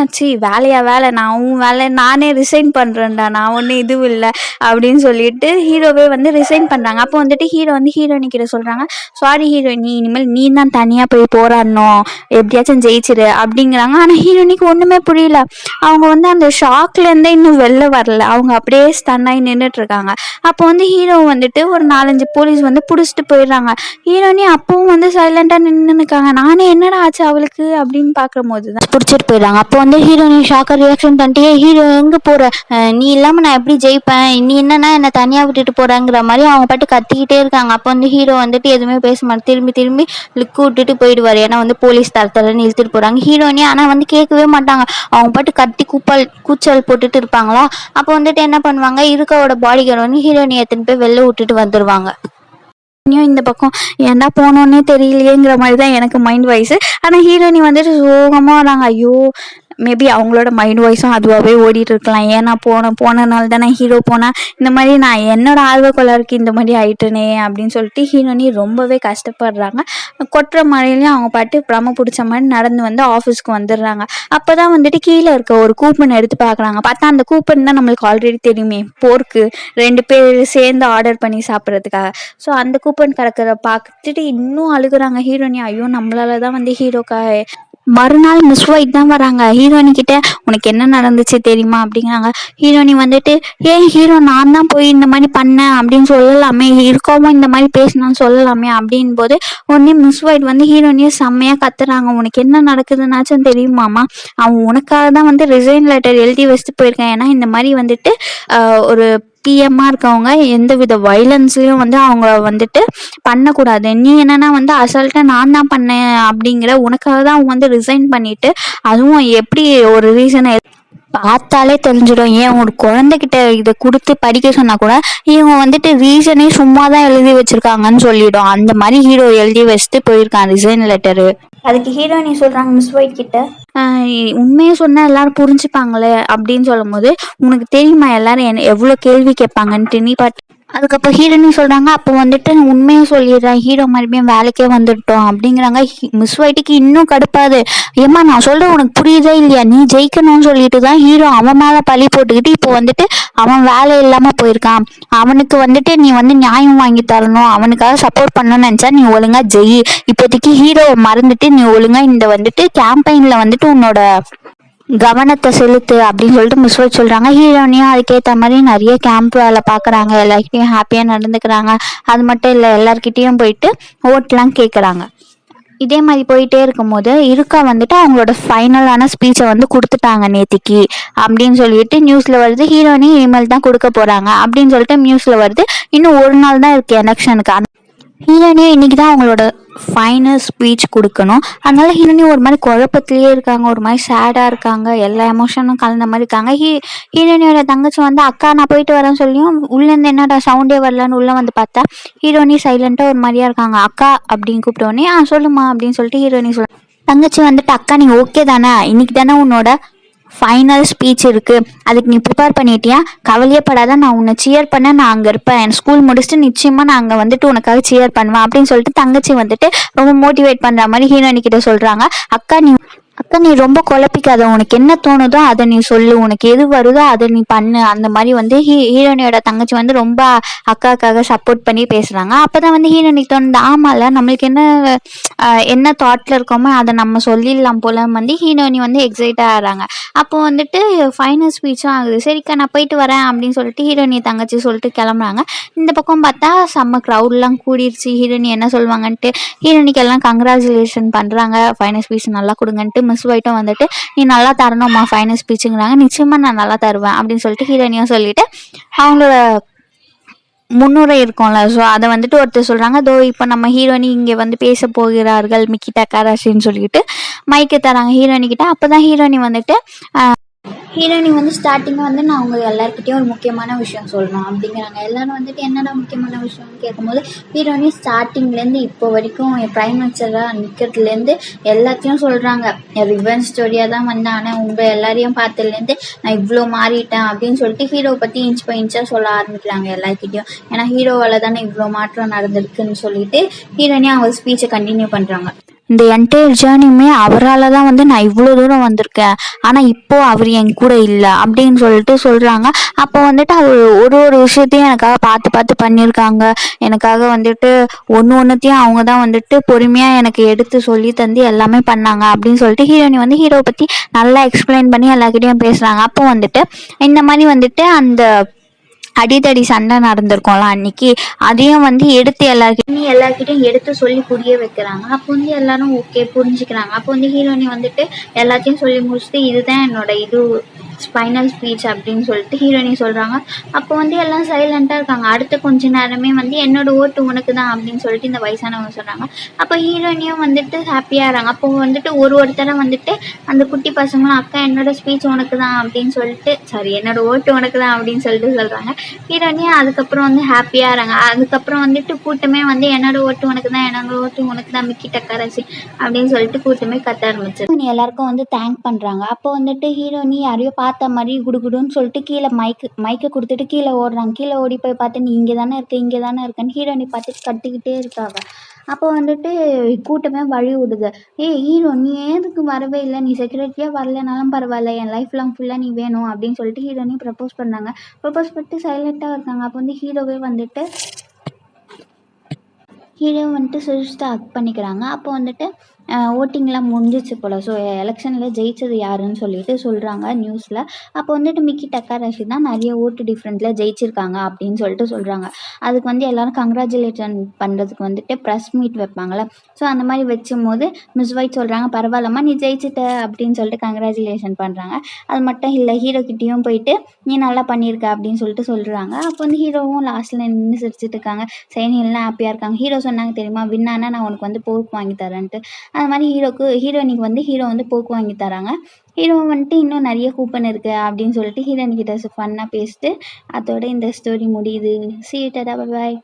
வேலை நான் உன் வேலை நானே ரிசைன் பண்ணுறேன்டா, நான் ஒன்றும் இதுவும் இல்லை அப்படின்னு சொல்லிட்டு ஹீரோவே வந்து ரிசைன் பண்ணுறாங்க. அப்போ வந்துட்டு ஹீரோ வந்து ஹீரோயினிக்கிட்ட சொல்கிறாங்க, சாரி ஹீரோயினி, இனிமேல் நீ தான் தனியாக போய் போராடணும், எப்படியாச்சும் ஜெயிச்சிரு அப்படிங்கிறாங்க. ஆனால் ஹீரோயினிக்கு ஒன்றுமே புரியல, அவங்க வந்து அந்த ஷாக்லேருந்தே இன்னும் வெளில வரல, அவங்க அப்படியே ஸ்டன்னாகி நின்றுட்டு இருக்காங்க. அப்போ வந்து ஹீரோ வந்துட்டு ஒரு 4-5 போலீஸ் வந்து பிடிச்சிட்டு போயிடுறாங்க. ஹீரோயினி அப்பவும் வந்து சைலண்டாக நின்று இருக்காங்க. நானே என்னடா ஆச்சு அவளுக்கு அப்படின்னு பார்க்குறேன் போது தான் பிடிச்சிட்டு போயிடுறாங்க. அப்போ வந்து ஹீரோயினி ஷாக்காக ரியாக்ஷன் பண்ணிட்டு, ஹீரோ எங்கே போகிற, நீ இல்லாமல் நான் எப்படி ஜெயிப்பேன், நீ என்னன்னா என்னை தனியாக விட்டுட்டு போகிறாங்கிற மாதிரி அவங்க பாட்டு கத்திக்கிட்டே இருக்காங்க. அப்போ வந்து ஹீரோ வந்துட்டு எதுவுமே பேச மாட்டேன், திரும்பி லுக்கு விட்டுட்டு போயிடுவார். ஏன்னா வந்து போலீஸ் தரத்தரன்னு இழுத்துட்டு போகிறாங்க ஹீரோயினி. ஆனால் வந்து கேட்கவே மாட்டாங்க, அவங்க பாட்டு கத்தி கூச்சல் போட்டுட்டு இருப்பாங்களா. அப்போ வந்துட்டு என்ன பண்ணுவாங்க, இருக்காவோட பாடி கார்டு வந்து ஹீரோயினி எடுத்துன்னு போய் வெளில விட்டுட்டு வந்துடுவாங்க. இந்த பக்கம் ஏன்டா போனோன்னே தெரியலையேங்கிற மாதிரி தான் எனக்கு மைண்ட் வாய்ஸ். ஆனால் ஹீரோயினி வந்துட்டு சோகமாக வராங்க. ஐயோ மேபி அவங்களோட மைண்ட் வாய்ஸும் அதுவாகவே ஓடிட்டு இருக்கலாம், ஏன்னா போனனால தானே ஹீரோ போனால் இந்த மாதிரி நான் என்னோட ஆர்வக்கொள்ளருக்கு இந்த மாதிரி ஆயிட்டேனே அப்படின்னு சொல்லிட்டு ஹீரோயினி ரொம்பவே கஷ்டப்படுறாங்க. கொட்டுற மழையிலையும் அவங்க பாட்டு பிரம பிடிச்ச மாதிரி நடந்து வந்து ஆஃபீஸ்க்கு வந்துடுறாங்க. அப்போ தான் வந்துட்டு கீழே இருக்க ஒரு கூப்பன் எடுத்து பார்க்குறாங்க. பார்த்தா அந்த கூப்பன் தான் நம்மளுக்கு ஆல்ரெடி தெரியுமே, போர்க்கு 2 பேர் சேர்ந்து ஆர்டர் பண்ணி சாப்பிட்றதுக்காக. ஸோ அந்த கூப்பன் கிடக்கிறத பார்த்துட்டு இன்னும் அழுகுறாங்க ஹீரோயினி. ஐயோ நம்மளால தான் வந்து ஹீரோக்கா. மறுநாள் மிஸ் ஒயிட் தான் வராங்க. ஹீரோயினி கிட்ட உனக்கு என்ன நடந்துச்சு தெரியுமா அப்படிங்கிறாங்க. ஹீரோயினி வந்துட்டு ஹீரோ நான் தான் போய் இந்த மாதிரி பண்ணேன் அப்படின்னு சொல்லலாமே, இருக்கவும் இந்த மாதிரி பேசினான்னு சொல்லலாமே அப்படின் போது உடனே மிஸ் ஒயிட் வந்து ஹீரோயினியை செம்மையாக கத்துறாங்க. உனக்கு என்ன நடக்குதுன்னாச்சும் தெரியுமாமா, அவன் உனக்காக தான் வந்து ரிசைன் லெட்டர் எழுதி வச்சுட்டு போயிருக்கேன். ஏன்னா இந்த மாதிரி வந்துட்டு ஒரு பிஎம்மாக இருக்கவங்க எந்த வித வைலன்ஸ்லையும் வந்து அவங்க வந்துட்டு பண்ணக்கூடாது. நீ என்னன்னா வந்து அசால்ட்டாக நான் தான் பண்ணேன் அப்படிங்கிற, உனக்காக தான் அவங்க வந்து ரிசைன் பண்ணிட்டு அதுவும் எப்படி ஒரு ரீசனை பார்த்தாலே தெரிஞ்சிடும். ஏன் ஒரு குழந்தைகிட்ட இதை கொடுத்து படிக்க சொன்னா கூட இவங்க வந்துட்டு ரீசனே சும்மா தான் எழுதி வச்சிருக்காங்கன்னு சொல்லிடும். அந்த மாதிரி ஹீரோ எழுதி வச்சுட்டு போயிருக்கான் ரிசைன் லெட்டரு. அதுக்கு ஹீரோயினி சொல்றாங்க மிஸ் ஒயிட் கிட்ட, உண்மையை சொன்னா எல்லாரும் புரிஞ்சுப்பாங்களே அப்படின்னு சொல்லும் போது, உனக்கு தெரியுமா எல்லாரும் என்ன எவ்வளோ கேள்வி கேட்பாங்கன்ட்டு, நீ அதுக்கப்புறம் ஹீரோயினி சொல்றாங்க, அப்போ வந்துட்டு நான் உண்மையை சொல்லிடுறேன், ஹீரோ மறுபடியும் வேலைக்கே வந்துட்டோம் அப்படிங்கிறாங்க. மிஸ் ஒயிட்டுக்கு இன்னும் கடுப்பாது. ஏம்மா நான் சொல்ற உனக்கு புரியுதா இல்லையா, நீ ஜெயிக்கணும்னு சொல்லிட்டு தான் ஹீரோ அவன் மேல பழி போட்டுக்கிட்டு இப்போ வந்துட்டு அவன் வேலை இல்லாம போயிருக்கான். அவனுக்கு வந்துட்டு நீ வந்து நியாயம் வாங்கி தரணும், அவனுக்காக சப்போர்ட் பண்ணணும்னு நினைச்சா நீ ஒழுங்கா ஜெயி. இப்போதைக்கு ஹீரோவை மறந்துட்டு நீ ஒழுங்கா இந்த வந்துட்டு கேம்பெயின்ல வந்துட்டு உன்னோட கவனத்தை செலுத்து அப்படின்னு சொல்லிட்டு மிஸ் ஒயிட் சொல்றாங்க. ஹீரோனியும் அதுக்கேற்ற மாதிரி நிறைய கேம்ப் வேலை பார்க்குறாங்க, எல்லாருக்கிட்டையும் ஹாப்பியாக நடந்துக்கிறாங்க. அது மட்டும் இல்லை, எல்லார்கிட்டேயும் போயிட்டு ஓட்டெலாம் கேட்குறாங்க. இதே மாதிரி போயிட்டே இருக்கும்போது இருக்கா வந்துட்டு அவங்களோட ஃபைனலான ஸ்பீச்சை வந்து கொடுத்துட்டாங்க நேத்திக்கு அப்படின்னு சொல்லிட்டு நியூஸில் வருது. ஹீரோனி இனிமேல் தான் கொடுக்க போகிறாங்க அப்படின்னு சொல்லிட்டு நியூஸில் வருது. இன்னும் ஒரு நாள் தான் இருக்குது எலெக்ஷனுக்கு. ஹீரோனியும் இன்னைக்கு தான் அவங்களோட ஃபைனல் ஸ்பீச் கொடுக்கணும். அதனால ஹீரோனியும் ஒரு மாதிரி குழப்பத்திலேயே இருக்காங்க, ஒரு மாதிரி சேடாக இருக்காங்க, எல்லா எமோஷனும் கலந்த மாதிரி இருக்காங்க. ஹீரோனியோட தங்கச்சி வந்து அக்கா நான் போயிட்டு வரேன்னு சொல்லியும் உள்ளேருந்து என்னடா சவுண்டே வரலன்னு உள்ளே வந்து பார்த்தா ஹீரோனி சைலண்ட்டாக ஒரு மாதிரியா இருக்காங்க. அக்கா அப்படின்னு கூப்பிட்டோடனே சொல்லுமா அப்படின்னு சொல்லிட்டு ஹீரோனி தங்கச்சி வந்துட்டு, அக்கா நீ ஓகே தானே, இன்னைக்கு தானே உன்னோட ஃபைனல் ஸ்பீச் இருக்குது, அதுக்கு நீ ப்ரிப்பேர் பண்ணிட்டியா, கவலையே படாத, நான் உன்னை சியர் பண்ண நான் அங்கே இருப்பேன், என் ஸ்கூல் முடிச்சுட்டு நிச்சயமாக நான் அங்கே வந்துட்டு உனக்காக சியர் பண்ணுவேன் அப்படின்னு சொல்லிட்டு தங்கச்சி வந்துட்டு ரொம்ப மோட்டிவேட் பண்ணுற மாதிரி ஹீரோயினி கிட்ட சொல்கிறாங்க. அக்கா நீ ரொம்ப குழப்பிக்காத, உனக்கு என்ன தோணுதோ அதை நீ சொல்லு, உனக்கு எது வருதோ அதை நீ பண்ணு. அந்த மாதிரி வந்து ஹீரோனியோட தங்கச்சி வந்து ரொம்ப அக்காக்காக சப்போர்ட் பண்ணி பேசுகிறாங்க. அப்போ தான் வந்து ஹீரோனிக்கு தோணுது, ஆமாம்ல நம்மளுக்கு என்ன தாட்டில் இருக்கோமோ அதை நம்ம சொல்லிடலாம் போல வந்து ஹீரோனி வந்து எக்ஸைட்டாக ஆகிறாங்க. அப்போ வந்துட்டு ஃபைனல் ஸ்பீச்சும் ஆகுது. சரிக்கா நான் போயிட்டு வரேன் அப்படின்னு சொல்லிட்டு ஹீரோனி தங்கச்சி சொல்லிட்டு கிளம்புறாங்க. இந்த பக்கம் பார்த்தா செம்ம க்ரௌட்லாம் கூடிருச்சு. ஹீரோனி என்ன சொல்லுவாங்கன்ட்டு ஹீரோனிக்கு எல்லாம் கங்க்ராச்சுலேஷன் பண்ணுறாங்க, ஃபைனல் ஸ்பீச் நல்லா கொடுங்கன்ட்டு. மிஸ் ஒயிட்டும் வந்துட்டு நீ நல்லா தரணும்மா ஃபைனல் ஸ்பீச்சுங்கிறாங்க. நிச்சயமாக நான் நல்லா தருவேன் அப்படின்னு சொல்லிட்டு ஹீரோனியும் சொல்லிட்டு அவங்களோட முன்னுரை இருக்கும்ல, ஸோ அதை வந்துட்டு ஒருத்தர் சொல்கிறாங்க, தோ இப்போ நம்ம ஹீரோனி இங்கே வந்து பேச போகிறார்கள் மிக்கி டக்காராஷின்னு சொல்லிட்டு மைக்கு தராங்க ஹீரோனி கிட்ட. அப்போ தான் ஹீரோனி வந்து ஸ்டார்டிங்காக வந்து நான் அவங்க எல்லாருக்கிட்டையும் ஒரு முக்கியமான விஷயம் சொல்லணும் அப்படிங்கிறாங்க. எல்லோரும் வந்துட்டு என்னடா முக்கியமான விஷயம்னு கேட்கும்போது ஹீரோனி ஸ்டார்டிங்லேருந்து இப்போ வரைக்கும் என் ப்ரைம் மினிஸ்டராக நிற்கிறதுலேருந்து எல்லாத்தையும் சொல்கிறாங்க. என் ரிவெஞ்ச் ஸ்டோரியாக தான் வந்தேன், ஆனால் உங்கள் எல்லாரையும் பார்த்ததுலேருந்து நான் இவ்வளோ மாறிட்டேன் அப்படின்னு சொல்லிட்டு ஹீரோவை பற்றி இன்ச் பை இன்ச்சாக சொல்ல ஆரம்பிக்கிறாங்க எல்லாருக்கிட்டையும். ஏன்னா ஹீரோவால் தானே இவ்வளோ மாற்றம் நடந்திருக்குன்னு சொல்லிட்டு ஹீரோனி அவங்க ஸ்பீச்சை கண்டினியூ பண்ணுறாங்க. இந்த என்டையர் ஜேர்னியுமே அவரால் தான் வந்து நான் இவ்வளோ தூரம் வந்திருக்கேன், ஆனால் இப்போது அவர் என் கூட இல்லை அப்படின்னு சொல்லிட்டு சொல்கிறாங்க. அப்போ வந்துட்டு அவர் ஒரு விஷயத்தையும் எனக்காக பார்த்து பண்ணியிருக்காங்க. எனக்காக வந்துட்டு ஒன்றுத்தையும் அவங்க தான் வந்துட்டு பொறுமையாக எனக்கு எடுத்து சொல்லி தந்து எல்லாமே பண்ணாங்க அப்படின்னு சொல்லிட்டு ஹீரோனி வந்து ஹீரோவை பற்றி நல்லா எக்ஸ்பிளைன் பண்ணி எல்லாருக்கிட்டையும் பேசுகிறாங்க. அப்போ வந்துட்டு இந்த மாதிரி வந்துட்டு அந்த அடிதடி சண்டை நடந்திருக்கோம்ல அன்னைக்கு, அதையும் வந்து எடுத்து எல்லாருக்கிட்டையும் எடுத்து சொல்லி புரிய வைக்கிறாங்க. அப்போ வந்து எல்லாரும் ஓகே புரிஞ்சுக்கிறாங்க. அப்போ வந்து ஹீரோனி வந்துட்டு எல்லாத்தையும் சொல்லி முடிச்சுட்டு இதுதான் என்னோட ஃபைனல் ஸ்பீச் அப்படின்னு சொல்லிட்டு ஹீரோனி சொல்கிறாங்க. அப்போ வந்து எல்லாம் சைலண்ட்டாக இருக்காங்க. அடுத்த கொஞ்ச நேரமே வந்து என்னோட ஓட்டு உனக்கு தான் அப்படின்னு சொல்லிட்டு இந்த வயசானவங்க சொல்கிறாங்க. அப்போ ஹீரோனியும் வந்துட்டு ஹாப்பியாகிறாங்க. அப்போ வந்துட்டு ஒருத்தரை வந்துட்டு அந்த குட்டி பசங்களும் அக்கா என்னோட ஸ்பீச் உனக்கு தான் அப்படின்னு சொல்லிட்டு என்னோட ஓட்டு உனக்கு தான் அப்படின்னு சொல்லிட்டு சொல்கிறாங்க. ஹீரோனியும் அதுக்கப்புறம் வந்து ஹாப்பியாகிறாங்க. அதுக்கப்புறம் வந்துட்டு கூட்டமே வந்து என்னோட ஓட்டு உனக்கு தான் மிக்கி டக்காராசி அப்படின்னு சொல்லிட்டு கூட்டமே கத்த ஆரம்பிச்சு எல்லாருக்கும் வந்து தேங்க் பண்ணுறாங்க. அப்போ வந்துட்டு ஹீரோனி யாரையோ பார்த்த மாதிரி குடுகுடுன்னு சொல்லிட்டு கீழே மைக்கை கொடுத்துட்டு கீழே ஓடுறாங்க. கீழே ஓடி போய் பார்த்து நீ இங்கே தானே இருக்கேன்னு ஹீரோனி பார்த்துட்டு கட்டிக்கிட்டே இருக்காங்க. அப்போ வந்துட்டு கூட்டமே வழி விடுது, ஹீரோ நீ எதுக்கு வரவே இல்லை, நீ செக்யூரிட்டியாக வரலனாலும் பரவாயில்ல, என் லைஃப் லாங் ஃபுல்லாக நீ வேணும் அப்படின்னு சொல்லிட்டு ஹீரோனி ப்ரப்போஸ் பண்ணாங்க. ப்ரப்போஸ் பண்ணிட்டு சைலண்ட்டாக இருக்காங்க. அப்போ வந்து ஹீரோவே வந்துட்டு சுவிட்ச் ஹக் பண்ணிக்கிறாங்க. அப்போ வந்துட்டு ஓட்டிங்லாம் முடிஞ்சிச்சு போல். ஸோ எலெக்ஷனில் ஜெயிச்சது யாருன்னு சொல்லிட்டு சொல்கிறாங்க நியூஸில். அப்போ வந்துட்டு மிக்கி டக்காராஷி தான் நிறைய ஓட்டு டிஃப்ரெண்ட்டில் ஜெயிச்சிருக்காங்க அப்படின்னு சொல்லிட்டு சொல்கிறாங்க. அதுக்கு வந்து எல்லோரும் கங்க்ராச்சுலேஷன் பண்ணுறதுக்கு வந்துட்டு ப்ரெஸ் மீட் வைப்பாங்களே, ஸோ அந்த மாதிரி வச்சும் போது மிஸ் ஒயிட் சொல்கிறாங்க, பரவாயில்லம்மா நீ ஜெயிச்சிட்ட அப்படின்னு சொல்லிட்டு கங்க்ராச்சுலேஷன் பண்ணுறாங்க. அது மட்டும் இல்லை, ஹீரோக்கிட்டேயும் போயிட்டு நீ நல்லா பண்ணியிருக்க அப்படின்னு சொல்லிட்டு சொல்கிறாங்க. அப்போ வந்து ஹீரோவும் லாஸ்ட்டில் நின்று சிரிச்சிட்டு இருக்காங்க. சைனிலாம் ஹாப்பியாக இருக்காங்க. ஹீரோ சொன்னாங்க தெரியுமா, வின்னானா நான் உனக்கு வந்து போக்கு வாங்கி தரேன்ட்டு. அது மாதிரி ஹீரோனிக்கு வந்து ஹீரோ வந்து போக்கு வாங்கி தராங்க. ஹீரோ வந்துட்டு இன்னும் நிறைய கூப்பன் இருக்கு அப்படின்னு சொல்லிட்டு ஹீரோயின் கிட்ட ஃபன்னாக பேசிட்டு அதோட இந்த ஸ்டோரி முடியுது. See you, Tata, bye bye.